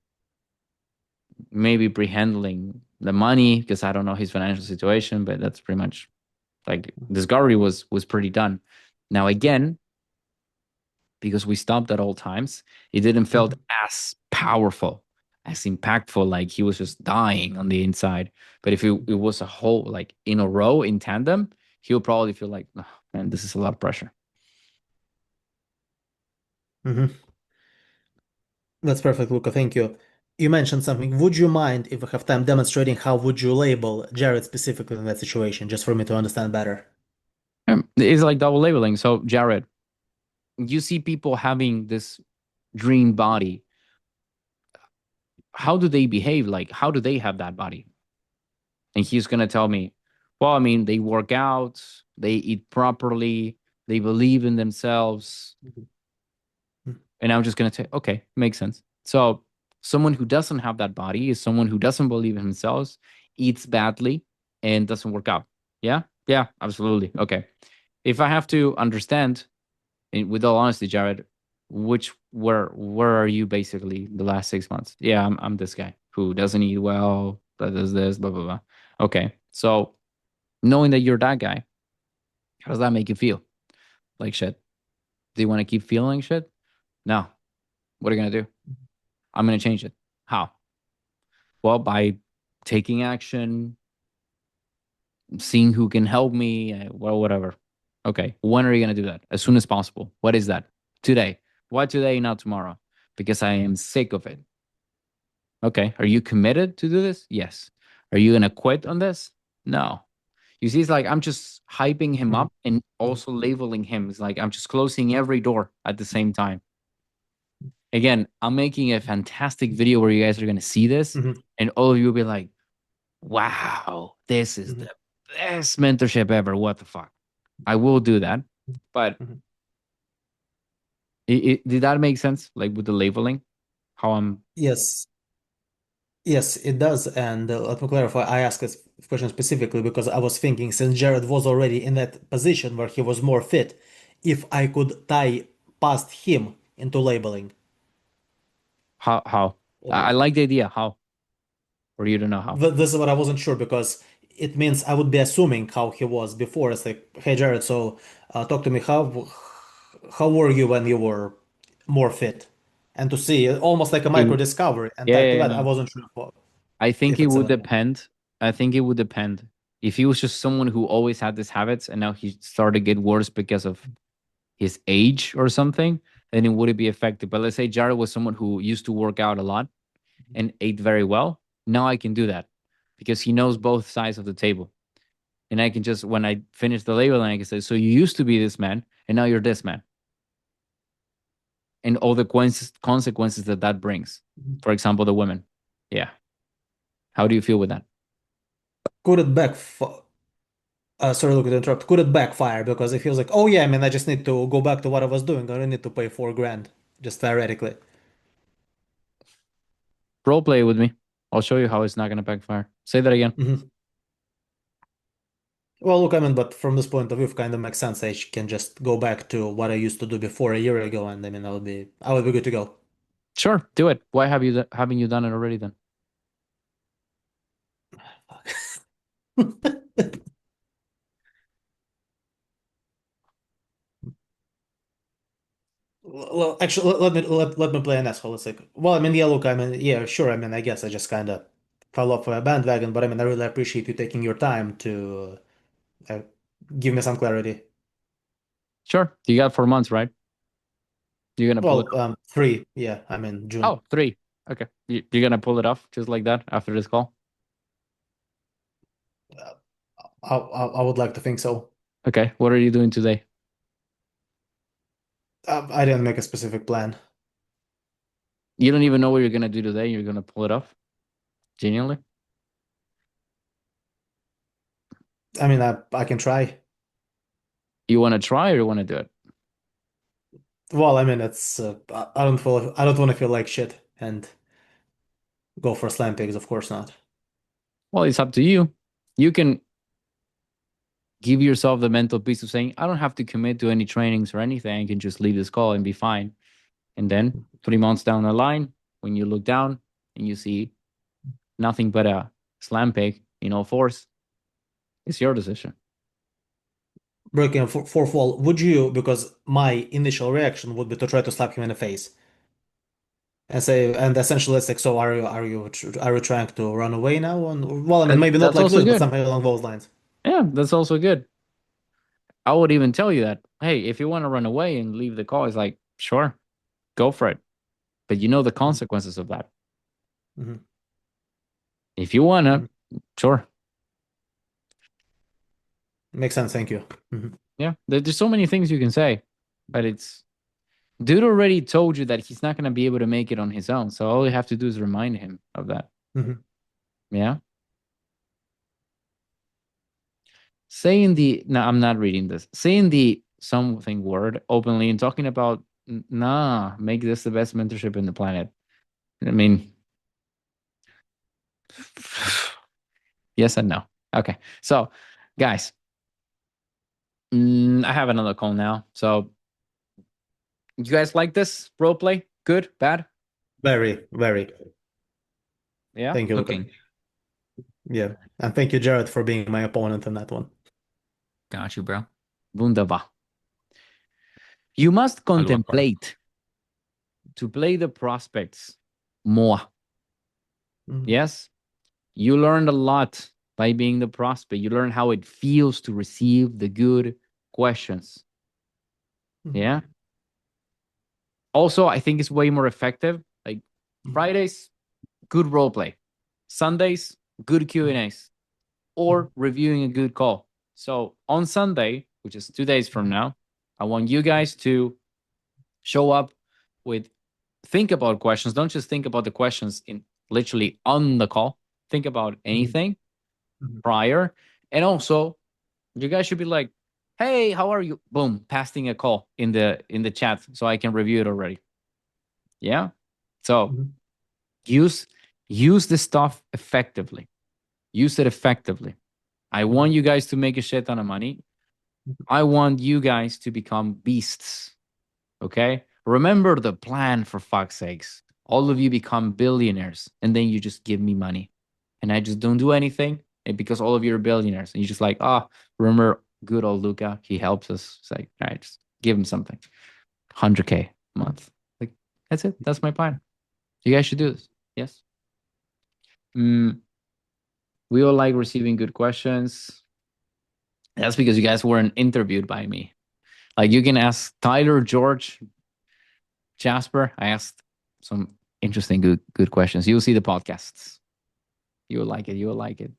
Maybe pre-handling the money because I don't know his financial situation, but that's pretty much like discovery was pretty done. Now again, because we stopped at all times, it didn't felt Mhm. as powerful, as impactful, like he was just dying on the inside. But if it was a whole like in a row in tandem, he'll probably feel like, oh, man, this is a lot of pressure. Mhm. That's perfect, Luca. Thank you. You mentioned something. Would you mind if we have time demonstrating how would you label Jared specifically in that situation, just for me to understand better? It's like double labeling. So Jared, you see people having this dream body. How do they behave? Like, how do they have that body? And he's gonna tell me, well, I mean, they work out, they eat properly, they believe in themselves. And I'm just gonna say, okay, makes sense. So someone who doesn't have that body is someone who doesn't believe in themselves, eats badly, and doesn't work out. Yeah, yeah, absolutely. Okay. If I have to understand, with all honesty, Jared, where are you basically the last 6 months? Yeah, I'm this guy who doesn't eat well, that does this, blah blah blah. Okay, so knowing that you're that guy, how does that make you feel? Like shit? Do you want to keep feeling shit? No. What are you gonna do? I'm gonna change it. How? Well, by taking action, seeing who can help me, well, whatever. Okay, when are you gonna do that? As soon as possible. What is that? Today. Why today, not tomorrow? Because I am sick of it. Okay, are you committed to do this? Yes. Are you gonna quit on this? No. You see, it's like I'm just hyping him up and also labeling him. It's like I'm just closing every door at the same time. Again, I'm making a fantastic video where you guys are gonna see this, and all of you will be like, wow, this is the best mentorship ever. What the fuck? I will do that. But did that make sense? Like with the labeling? How I'm Yes. Yes, it does. And let me clarify, I asked this question specifically because I was thinking since Jared was already in that position where he was more fit, if I could tie past him into labeling. how? I like the idea. How? Or you don't know how. This is what I wasn't sure because it means I would be assuming how he was before. It's like, hey Jared, so talk to me. How were you when you were more fit? And to see almost like a It micro discovery and yeah, tied to yeah, that, I no. wasn't sure I think if it it's would available. depend. I think it would depend. If he was just someone who always had these habits and now he started to get worse because of his age or something, then it wouldn't be effective. But let's say Jared was someone who used to work out a lot and ate very well. Now I can do that because he knows both sides of the table. And I can just, when I finish the label, I can say, so you used to be this man and now you're this man. And all the consequences that that brings. For example, the women. Yeah. How do you feel with that? Could it sorry, look to interrupt. Could it backfire? Because it feels like, oh yeah, I mean, I just need to go back to what I was doing. I don't need to pay 4 grand, just theoretically. Role play with me. I'll show you how it's not going to backfire. Say that again. Well, look, I mean, but from this point of view, it kind of makes sense. I can just go back to what I used to do before a year ago, and I mean, I would be good to go. Sure, do it. Why haven't you done it already then? Well, actually, let me play an asshole. It's like, well, I mean, yeah, look, I mean, yeah, sure. I mean, I guess I just kind of fell off a bandwagon, but I mean, I really appreciate you taking your time to uh, give me some clarity. Sure. You got 4 months, right? You're gonna pull it Well, off. 3, yeah, I mean, June. Oh, 3. Okay. You're gonna pull it off just like that after this call? I would like to think so. Okay. What are you doing today? I didn't make a specific plan. You don't even know what you're gonna do today. You're gonna pull it off? Genuinely? I mean, I can try. You wanna try or you wanna do it? Well, I mean, it's I don't want to feel like shit and go for slam pigs, of course not. Well, it's up to you. You can give yourself the mental peace of saying, I don't have to commit to any trainings or anything. I can just leave this call and be fine. And then 3 months down the line, when you look down and you see nothing but a slam pig in all fours, it's your decision. Breaking a fourth wall, would you? Because my initial reaction would be to try to slap him in the face and say, and essentially it's like, so are you trying to run away now? And well, I mean, maybe not That's like also this, but good. something along those lines. Yeah, that's also good. I would even tell you that, hey, if you want to run away and leave the call, it's like, sure, go for it. But you know the consequences of that. Mhm. If you want to, sure. Makes sense. Thank you. Yeah, there's so many things you can say, but it's Dude already told you that he's not going to be able to make it on his own. So all you have to do is remind him of that. Mhm. Yeah. Saying the, no, I'm not reading this. Saying the something word openly and talking about, nah, make this the best mentorship in the planet. I mean, yes and no. Okay. So, guys, I have another call now. So, you guys like this role play? Good? Bad? Very, very. Yeah. Thank you, Luca. Cooking. Yeah. And thank you, Jared, for being my opponent in that one. Got you, bro. Wunderbar. You must Al Akbar. contemplate to play the prospects more. Mhm. Yes. You learned a lot by being the prospect. You learn how it feels to receive the good questions. Mhm. Yeah. Also, I think it's way more effective. Like Fridays, good role play. Sundays, good Q&As or reviewing a good call. So on Sunday, which is 2 days from now, I want you guys to show up with think about questions. Don't just think about the questions in literally on the call. Think about anything Mhm. prior. And also, you guys should be like, "Hey, how are you?" Boom, passing a call in the chat so I can review it already. Yeah. So Mhm. use this stuff effectively. Use it effectively. I want you guys to make a shit ton of money. I want you guys to become beasts. Okay? Remember the plan, for fuck's sakes. All of you become billionaires and then you just give me money. And I just don't do anything. And because all of you are billionaires. And you're just like, remember good old Luca? He helps us. It's like, all right, just give him something. 100K a month. Like, that's it. That's my plan. You guys should do this. Yes. We all like receiving good questions. That's because you guys weren't interviewed by me. Like you can ask Tyler, George, Jasper. I asked some interesting, good questions. You'll see the podcasts. You will like it. You will like it.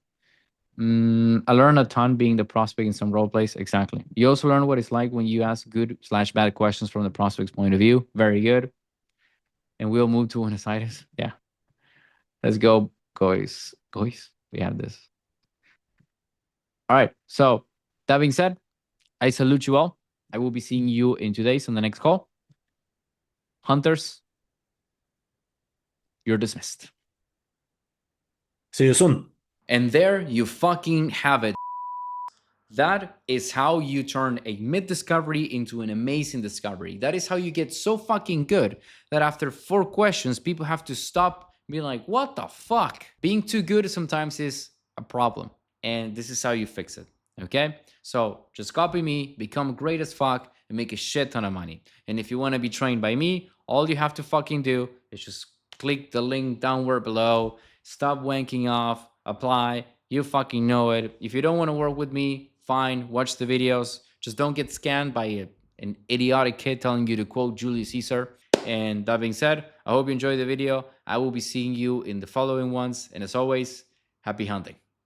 I learned a ton being the prospect in some role plays. Exactly. You also learn what it's like when you ask good/bad questions from the prospect's point of view. Very good. And we'll move to Buenos Aires. Yeah. Let's go, guys. Guys, we have this. All right. So that being said, I salute you all. I will be seeing you in 2 days on the next call. Hunters, you're dismissed. See you soon. And there you fucking have it. That is how you turn a mid discovery into an amazing discovery. That is how you get so fucking good that after 4 questions, people have to stop being like, what the fuck? Being too good sometimes is a problem. And this is how you fix it. Okay? So just copy me, become great as fuck, and make a shit ton of money. And if you want to be trained by me, all you have to fucking do is just click the link downward below, stop wanking off, apply. You fucking know it. If you don't want to work with me, fine, watch the videos. Just don't get scanned by an idiotic kid telling you to quote Julius Caesar. And that being said, I hope you enjoyed the video. I will be seeing you in the following ones. And as always, happy hunting.